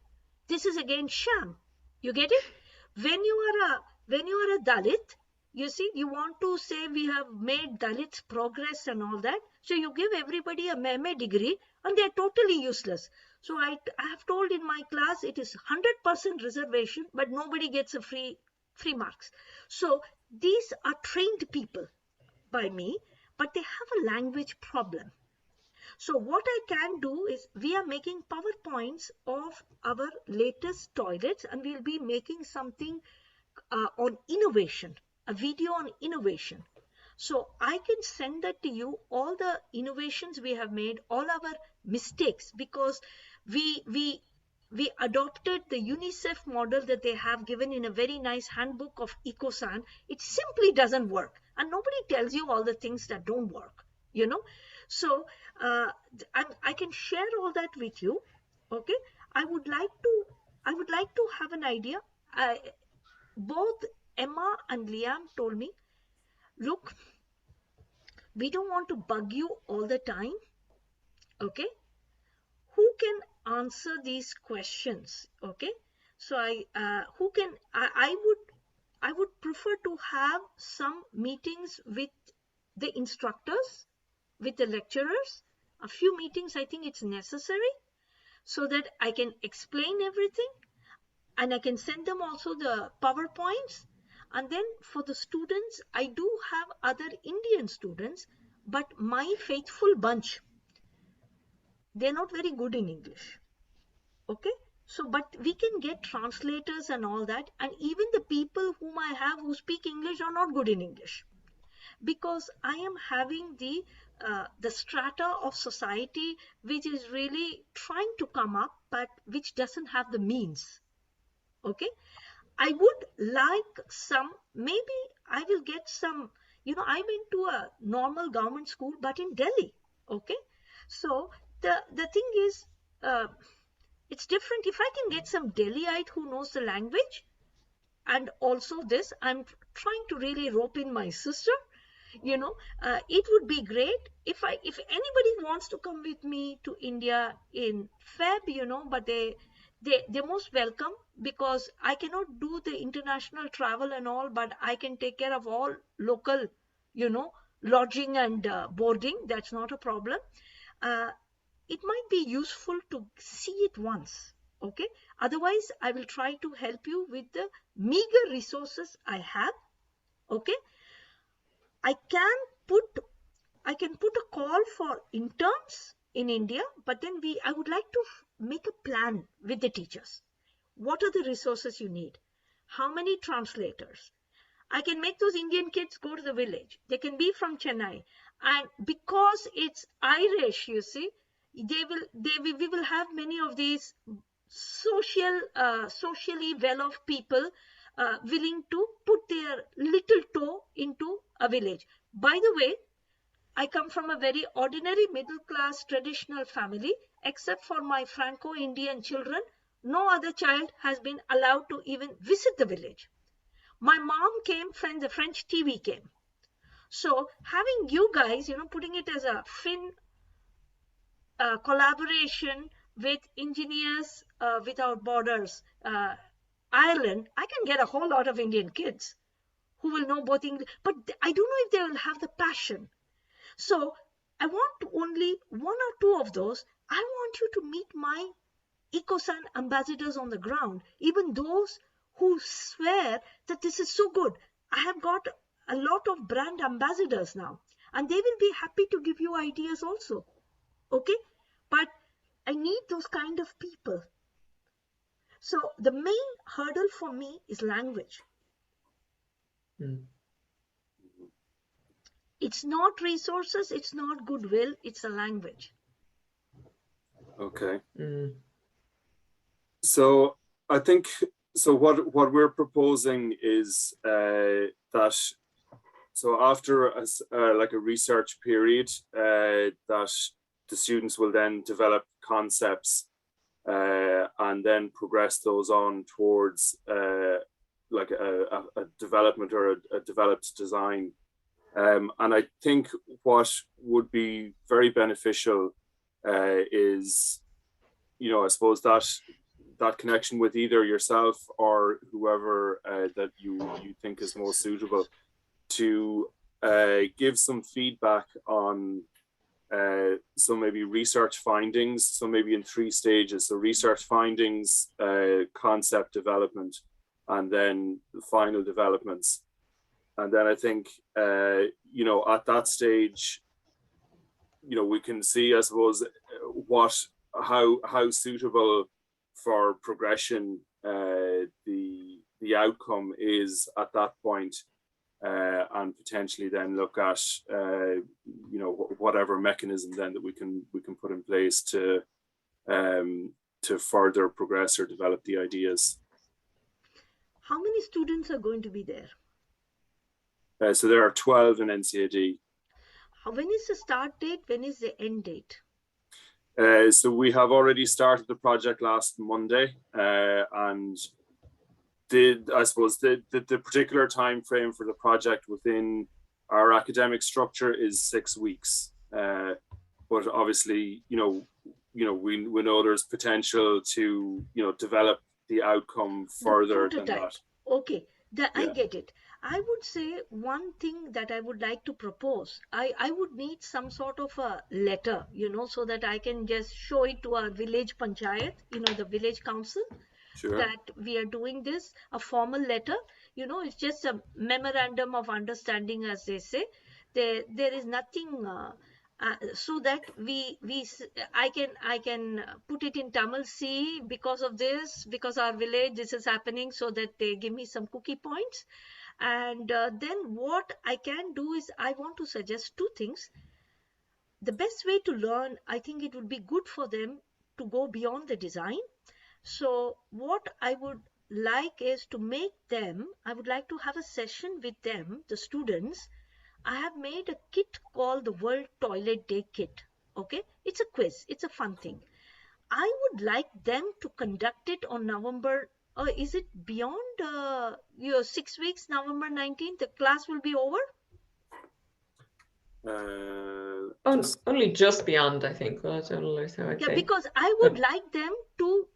This is again sham. You get it? When you are a Dalit, you see, you want to say we have made Dalits progress and all that. So you give everybody a MA degree and they're totally useless. So I have told in my class, it is 100% reservation, but nobody gets a free marks. So these are trained people by me, but they have a language problem. So what I can do is we are making PowerPoints of our latest toilets, and we'll be making something on innovation, a video on innovation. So I can send that to you, all the innovations we have made, all our mistakes, because we adopted the UNICEF model that they have given in a very nice handbook of ecosan. It simply doesn't work, and nobody tells you all the things that don't work, you know. So I can share all that with you. Okay, I would like to have an idea. Both Emma and Liam told me, look, we don't want to bug you all the time. Okay, who can answer these questions? Okay, so I would prefer to have some meetings with the instructors, with the lecturers. A few meetings, I think it's necessary, so that I can explain everything, and I can send them also the PowerPoints. And then for the students, I do have other Indian students, but my faithful bunch, they're not very good in English. Okay, so but we can get translators and all that, and even the people whom I have who speak English are not good in English, because I am having the strata of society which is really trying to come up, but which doesn't have the means. Okay, I would like some, maybe I will get some, you know, I went to a normal government school, but in Delhi. Okay, so the thing is, it's different. If I can get some Delhiite who knows the language, and also this, I'm trying to really rope in my sister, you know, it would be great if anybody wants to come with me to India in Feb, you know, but they're most welcome, because I cannot do the international travel and all, but I can take care of all local, you know, lodging and boarding. That's not a problem. It might be useful to see it once. Okay, otherwise I will try to help you with the meager resources I have. Okay, I can put a call for interns in India, but then I would like to make a plan with the teachers. What are the resources you need? How many translators? I can make those Indian kids go to the village. They can be from Chennai, and because it's Irish, you see, we will have many of these socially well-off people willing to put their little toe into a village. By the way, I come from a very ordinary middle-class traditional family. Except for my Franco-Indian children, no other child has been allowed to even visit the village. My mom came when the French TV came. So having you guys, you know, putting it as a Finn collaboration with Engineers Without Borders, Ireland, I can get a whole lot of Indian kids who will know both English, but I don't know if they will have the passion. So I want only one or two of those. I want you to meet my ecosan ambassadors on the ground, even those who swear that this is so good. I have got a lot of brand ambassadors now, and they will be happy to give you ideas also. Okay, but I need those kind of people. So the main hurdle for me is language. It's not resources, it's not goodwill, it's a language. Okay. So I think, so what we're proposing is that, so after like a research period, that the students will then develop concepts and then progress those on towards like a development or a developed design. And I think what would be very beneficial is, you know, I suppose that connection with either yourself or whoever that you think is most suitable, to give some feedback on so maybe research findings, so maybe in 3 stages. So research findings, concept development, and then the final developments. And then I think, you know, at that stage, we can see, I suppose, how suitable for progression the outcome is at that point, and potentially then look at whatever mechanism then that we can put in place to further progress or develop the ideas. How many students are going to be there? So there are 12 in NCAD. When is the start date? When is the end date? So we have already started the project last Monday, and I suppose the particular time frame for the project within our academic structure is 6 weeks. But obviously, we know there's potential to develop the outcome further than that. Okay, I get it. I would say one thing that I would like to propose, I would need some sort of a letter, so that I can just show it to our village panchayat, the village council, sure, that we are doing this, a formal letter. It's just a memorandum of understanding, as they say. There is nothing, so that I can put it in Tamil. See, because of this, because our village, this is happening, so that they give me some cookie points. And then what I can do is, I want to suggest two things. The best way to learn, I think it would be good for them to go beyond the design. So what I would like is to make them, I would like to have a session with them, the students. I have made a kit called the World Toilet Day Kit. Okay, it's a quiz, it's a fun thing. I would like them to conduct it on November. Is it beyond 6 weeks, November 19th? The class will be over? Only just beyond, I think. Well, yeah, because I would like them to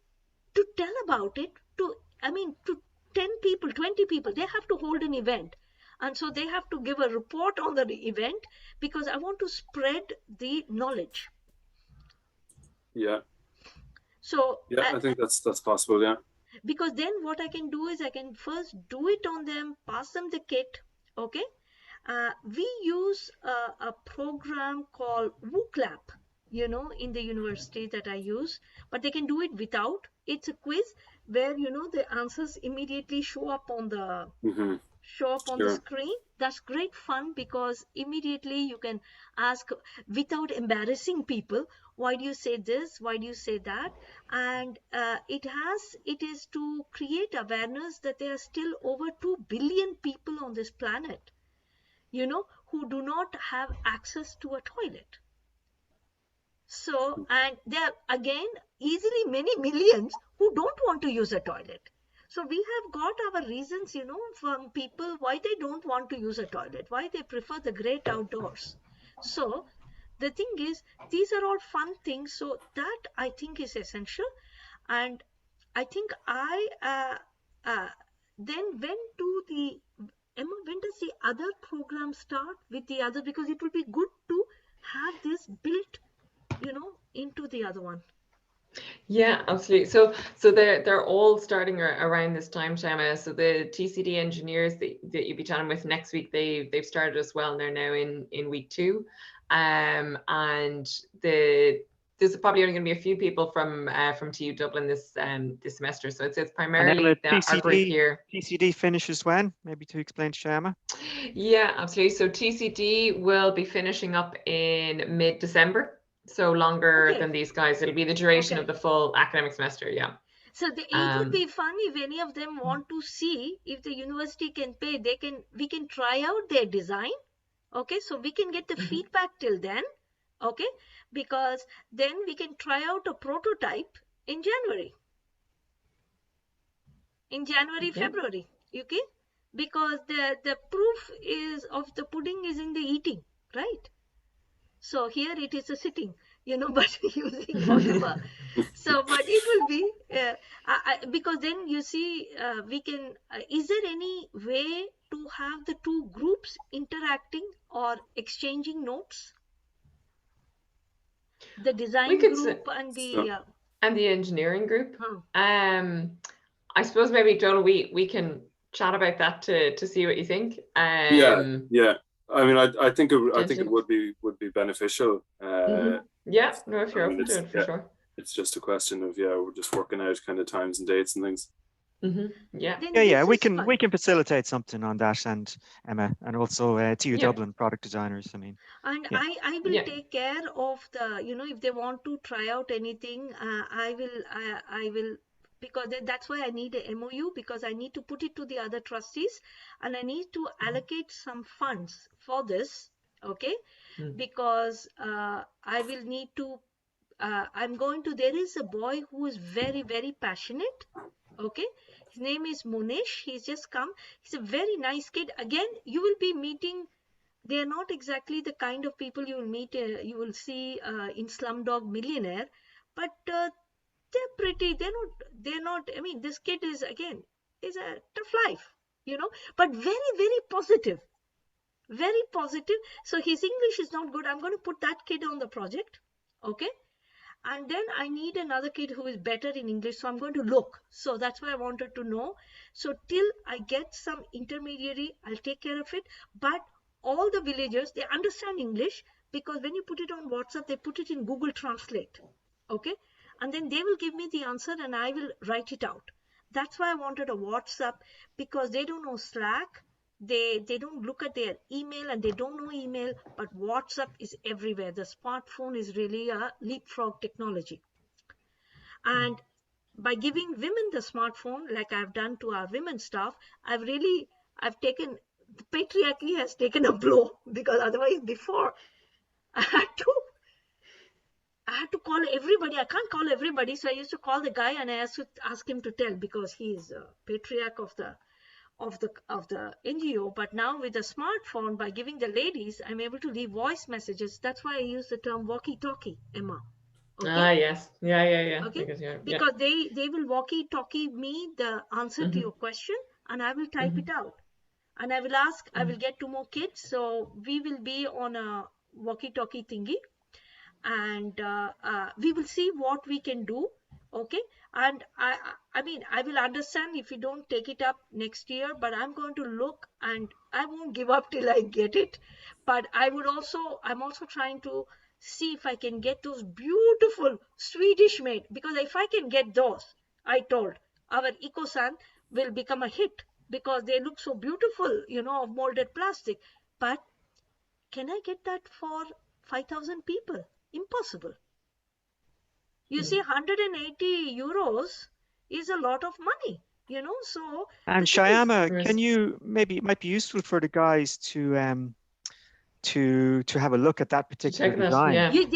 tell about it to 10 people, 20 people. They have to hold an event. And so they have to give a report on the event, because I want to spread the knowledge. Yeah. So yeah, I think that's possible, yeah. Because then what I can do is, I can first do it on them, pass them the kit. Okay. We use a program called WooClap, in the university that I use, but they can do it without. It's a quiz where, the answers immediately show up on the the screen. That's great fun, because immediately you can ask without embarrassing people, why do you say this, why do you say that? And it is to create awareness that there are still over 2 billion people on this planet, who do not have access to a toilet. So, and there are again easily many millions who don't want to use a toilet. So we have got our reasons, from people why they don't want to use a toilet, why they prefer the great outdoors. So the thing is, these are all fun things. So that I think is essential. And I think then Emma, when does the other program start with the other? Because it will be good to have this built, into the other one. Yeah, absolutely. So they're all starting around this time, Shyama. So the TCD engineers that you'll be chatting with next week, they've started as well, and they're now in week 2. And there's probably only going to be a few people from TU Dublin this semester. So it's primarily our group here. TCD finishes when? Maybe to explain to Shyama. Yeah, absolutely. So TCD will be finishing up in mid-December. So longer than these guys. It'll be the duration of the full academic semester. Yeah. So it would be fun if any of them want to see if the university can pay. We can try out their design. Okay, so we can get the feedback till then. Okay, because then we can try out a prototype in January. February. Okay, because the proof is of the pudding is in the eating, right? So here it is a sitting, but using whatever. So, but it will be, because then you see, we can, is there any way to have the 2 groups interacting or exchanging notes? The design group and the... and the engineering group. I suppose maybe, Joel, we can chat about that to see what you think. Yeah. I mean, I think it Potentially. would be beneficial. Yeah, no, if you're I mean, open to it, for sure. it's just a question of we're just working out kind of times and dates and things. Yeah. Then Yeah, this we is can fun. facilitate something on that, and Emma, and also TU Yeah. Dublin product designers. I mean, And yeah. I will Yeah. take care of the, if they want to try out anything, I will, because that's why I need a MOU, because I need to put it to the other trustees, and I need to allocate some funds for this, okay? Because I will need to, there is a boy who is very, very passionate, okay? His name is Monish. He's just come. He's a very nice kid. Again, you will be meeting, they are not exactly the kind of people you will meet, you will see in Slumdog Millionaire, but they're pretty, they're not, I mean, this kid is, again, is a tough life, but very, very positive, very positive. So his English is not good. I'm going to put that kid on the project, okay? And then I need another kid who is better in English, so I'm going to look. So that's why I wanted to know. So till I get some intermediary, I'll take care of it. But all the villagers, they understand English, because when you put it on WhatsApp, they put it in Google Translate, okay? And then they will give me the answer and I will write it out. That's why I wanted a WhatsApp, because they don't know Slack. They don't look at their email, and they don't know email, but WhatsApp is everywhere. The smartphone is really a leapfrog technology. And by giving women the smartphone, like I've done to our women staff, I've taken, the patriarchy has taken a blow, because otherwise before I had to call everybody. I can't call everybody, so I used to call the guy and I used to ask him to tell, because he's a patriarch of the NGO. But now with the smartphone, by giving the ladies, I'm able to leave voice messages. That's why I use the term walkie-talkie, Emma. Okay? Yes. Yeah. Okay? Because, they will walkie-talkie me the answer to your question, and I will type it out. And I will ask, I will get 2 more kids, so we will be on a walkie-talkie thingy, and we will see what we can do, okay? And I mean, I will understand if you don't take it up next year, but I'm going to look, and I won't give up till I get it. But I'm also trying to see if I can get those beautiful Swedish made, because if I can get those, I told, our ecosan will become a hit, because they look so beautiful, of molded plastic. But can I get that for 5,000 people? Impossible. You see, 180 euros is a lot of money, so. And Shyama, can you, maybe it might be useful for the guys to have a look at that particular design. Yeah. I can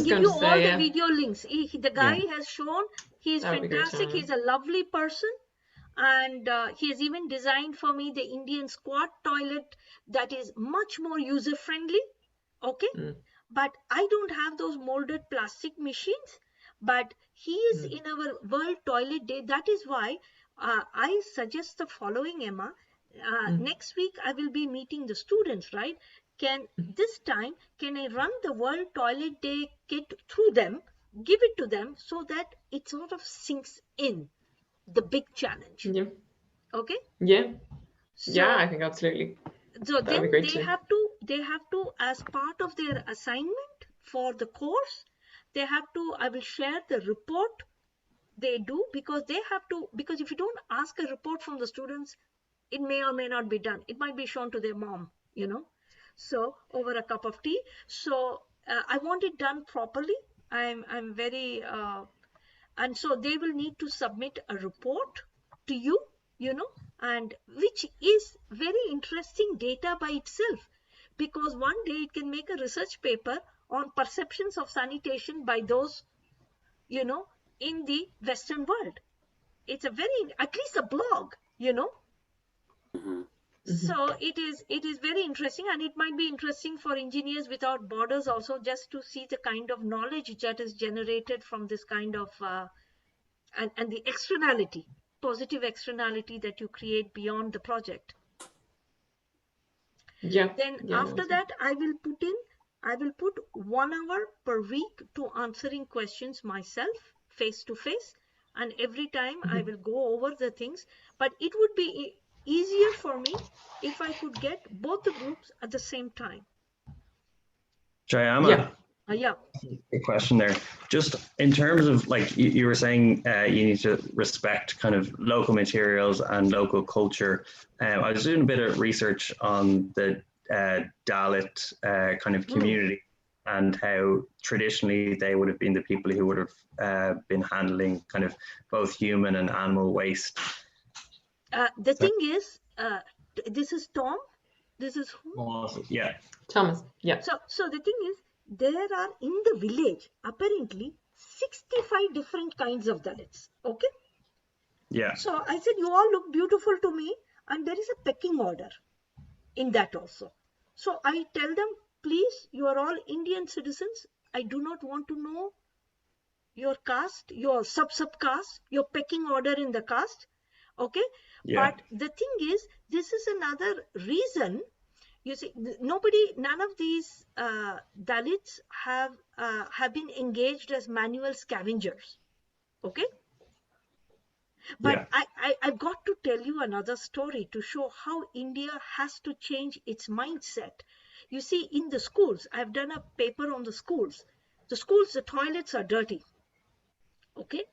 give you all the video links. The guy has shown, he's fantastic. He's a lovely person. And he has even designed for me the Indian squat toilet that is much more user friendly. Okay. But I don't have those molded plastic machines. But he is in our World Toilet Day. That is why I suggest the following, Emma. Next week, I will be meeting the students, right? This time, can I run the World Toilet Day kit through them, give it to them, so that it sort of sinks in the big challenge? Yeah. Okay? Yeah. So, yeah, I think absolutely. So then they have to, as part of their assignment for the course, I will share the report they do, because because if you don't ask a report from the students, it may or may not be done. It might be shown to their mom, so over a cup of tea. So I want it done properly. I'm very, and so they will need to submit a report to you, and which is very interesting data by itself, because one day it can make a research paper on perceptions of sanitation by those, in the Western world. It's at least a blog, So it is very interesting, and it might be interesting for Engineers Without Borders also, just to see the kind of knowledge that is generated from this kind of, and the externality, positive externality that you create beyond the project. Yeah. Then after that, I will put 1 hour per week to answering questions myself, face to face. And every time I will go over the things, but it would be easier for me if I could get both the groups at the same time. Shyama, Yeah. Yeah. a question there. Just in terms of, like you were saying, you need to respect kind of local materials and local culture. I was doing a bit of research on the Dalit kind of community and how traditionally they would have been the people who would have been handling kind of both human and animal waste. The thing is, this is Tom. This is who? Yeah. Thomas. Yeah. So the thing is, there are in the village apparently 65 different kinds of Dalits. Okay. Yeah. So I said, you all look beautiful to me, and there is a pecking order in that also. So I tell them, please, you are all Indian citizens. I do not want to know your caste, your sub-caste, your pecking order in the caste. Okay. Yeah. But the thing is, this is another reason. You see, none of these Dalits have been engaged as manual scavengers. Okay. But yeah. I've got to tell you another story to show how India has to change its mindset. You see, in the schools, I've done a paper on the schools. The schools, the toilets are dirty. Okay.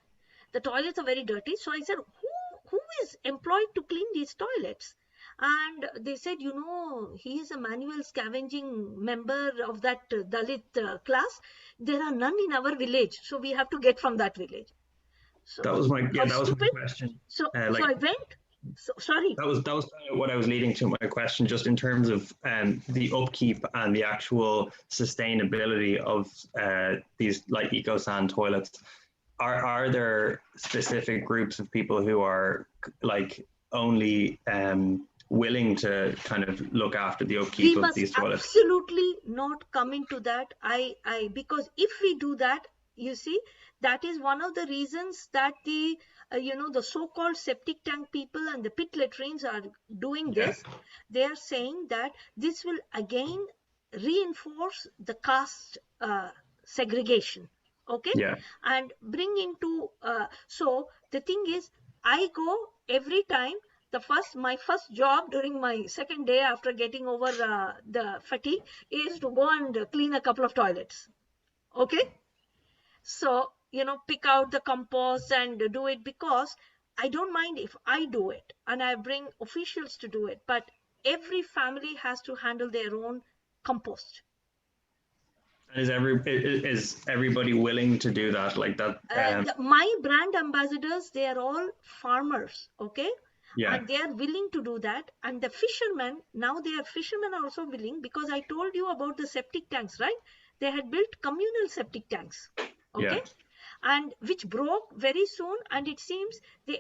The toilets are very dirty. So I said, who is employed to clean these toilets? And they said, you know, he is a manual scavenging member of that Dalit class. There are none in our village. So we have to get from that village. So that was my question. So I went. So, sorry. That was kind of what I was leading to my question, just in terms of the upkeep and the actual sustainability of these like ecosan toilets. Are there specific groups of people who are like only willing to kind of look after the upkeep of these toilets? Absolutely not come into that. Because if we do that, you see, that is one of the reasons that the the so-called septic tank people and the pit latrines are doing this. They are saying that this will again reinforce the caste segregation. Okay. Yeah. And bring into so the thing is, I go every time. My first job during my second day after getting over the fatigue is to go and clean a couple of toilets. Okay. So, pick out the compost and do it, because I don't mind if I do it and I bring officials to do it, but every family has to handle their own compost. Is everybody willing to do that like that? My brand ambassadors, they are all farmers. Okay. Yeah. And they are willing to do that. And the fishermen, now fishermen are also willing, because I told you about the septic tanks, right? They had built communal septic tanks. Okay. Yeah. And which broke very soon. And it seems the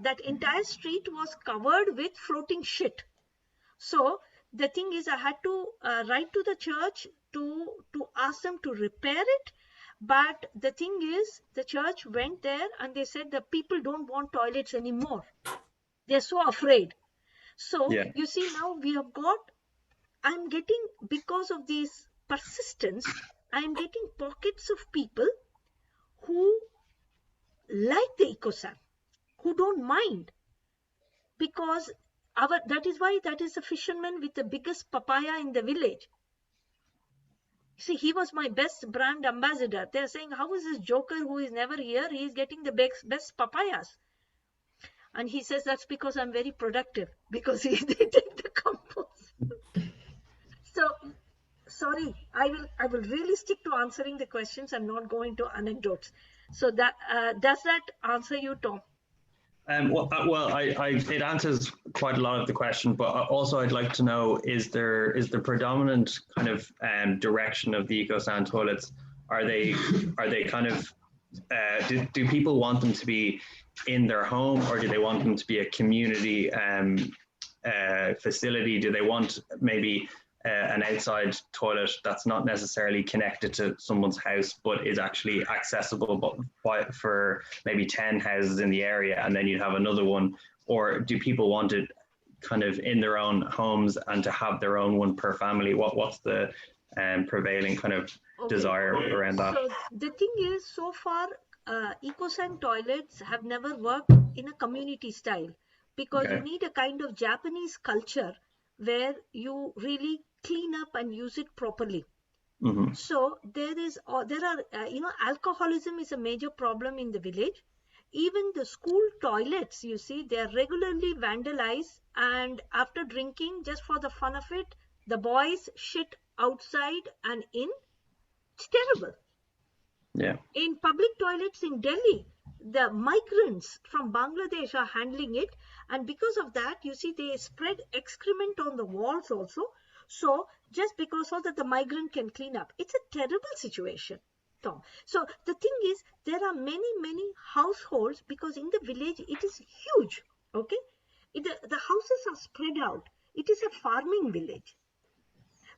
that entire street was covered with floating shit. So the thing is, I had to write to the church to ask them to repair it. But the thing is, the church went there and they said the people don't want toilets anymore. They're so afraid. So you see, now we have I'm getting, because of this persistence, I'm getting pockets of people who like the ecosan, who don't mind, because that is why that is a fisherman with the biggest papaya in the village. See, he was my best brand ambassador. They're saying, how is this joker who is never here? He's getting the best papayas. And he says, that's because I'm very productive, because they take the compost. So, sorry, I will really stick to answering the questions and not go into anecdotes. So that does that answer you, Tom? It answers quite a lot of the question, but also I'd like to know, is the predominant kind of direction of the ecosan toilets, are they kind of do people want them to be in their home, or do they want them to be a community facility? Do they want maybe an outside toilet that's not necessarily connected to someone's house, but is actually accessible for maybe 10 houses in the area, and then you'd have another one? Or do people want it kind of in their own homes and to have their own one per family? What's the prevailing kind of desire around that? So the thing is, so far, ecosan toilets have never worked in a community style. because Okay. you need a kind of Japanese culture where you really clean up and use it properly. Mhm. So there are, alcoholism is a major problem in the village. Even the school toilets, you see, they are regularly vandalized, and after drinking, just for the fun of it, the boys shit outside and in. It's terrible. Yeah. In public toilets in Delhi, the migrants from Bangladesh are handling it, and because of that, you see, they spread excrement on the walls also. So just because of that, the migrant can clean up. It's a terrible situation, Tom. So the thing is, there are many households, because in the village it is huge. Okay, the houses are spread out. It is a farming village.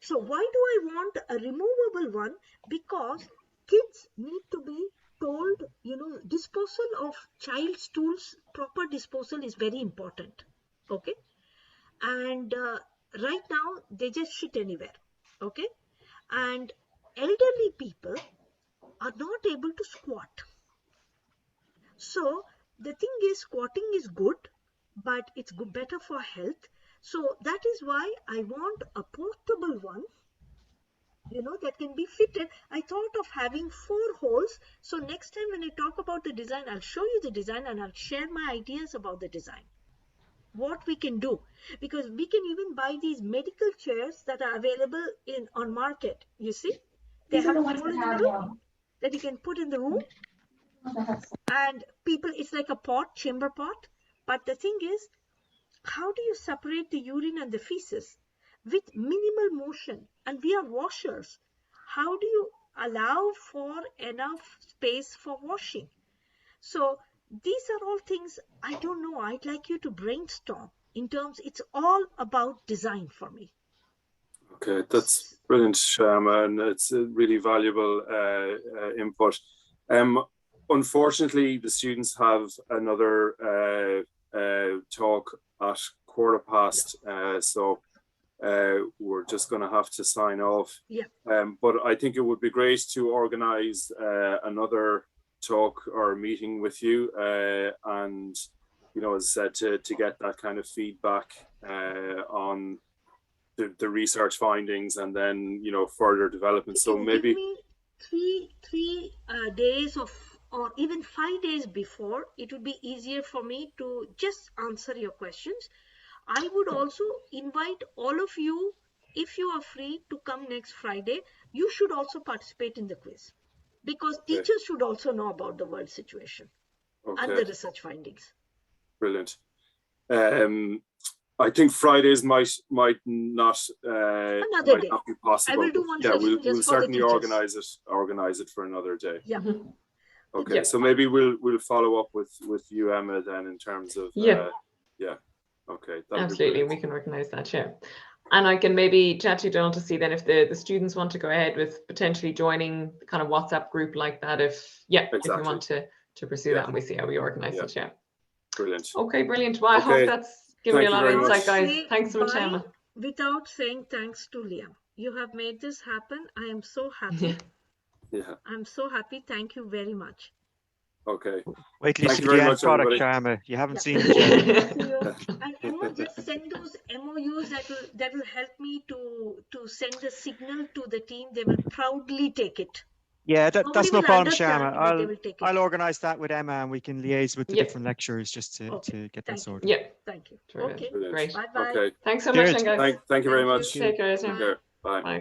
So why do I want a removable one? Because kids need to be told, disposal of child's tools, proper disposal is very important. Okay. And right now they just shit anywhere. Okay. And elderly people are not able to squat. So the thing is, squatting is good, but it's good, better for health. So that is why I want a portable one, that can be fitted. I thought of having 4 holes. So next time when I talk about the design, I'll show you the design and I'll share my ideas about the design. What we can do, because we can even buy these medical chairs that are available on market. You see, they have a hole in the middle that you can put in the room, and people, it's like a pot, chamber pot. But the thing is, how do you separate the urine and the feces with minimal motion? And we are washers. How do you allow for enough space for washing? So these are all things, I don't know. I'd like you to brainstorm in terms, it's all about design for me. Okay, that's brilliant, Shyama, and it's a really valuable input. Unfortunately, the students have another talk at 1:15, so we're just going to have to sign off. Yeah. But I think it would be great to organize another talk or meeting with you, and as I said, to get that kind of feedback on the research findings, and then further development. So maybe give me three days or even 5 days before, it would be easier for me to just answer your questions. I would also invite all of you, if you are free, to come next Friday. You should also participate in the quiz, because teachers should also know about the world situation and the research findings. Brilliant. I think Fridays might not Another day. not be possible. I will do one yeah, session we'll just for the certainly teachers. organize it for another day. Yeah. Okay, Yeah. so maybe we'll follow up with you, Emma, then, in terms of Yeah. Okay, Absolutely, we can organize that, yeah. And I can maybe chat to you, Donald, to see then if the students want to go ahead with potentially joining the kind of WhatsApp group like that, if we want to pursue that, and we see how we organize it. Yeah. Brilliant. Okay, brilliant. Well, I hope that's given you a lot of insight, guys. Thanks so much, Emma. Without saying thanks to Liam. You have made this happen. I am so happy. Yeah. I'm so happy. Thank you very much. Okay. Wait till you Thank see you very the end much, product, everybody. Shyama. You haven't seen it yet. And Emma, just send those MOUs that will help me to send a signal to the team. They will proudly take it. Yeah, that's no problem, Shyama. Take I'll organize that with Emma, and we can liaise with the different lecturers just to get that sorted. Yeah. Thank you. Terrific. Okay. Great. Bye-bye. Okay. Thanks so much, Cheers. guys. Thank you very much. Take care. Take care. Bye. Bye.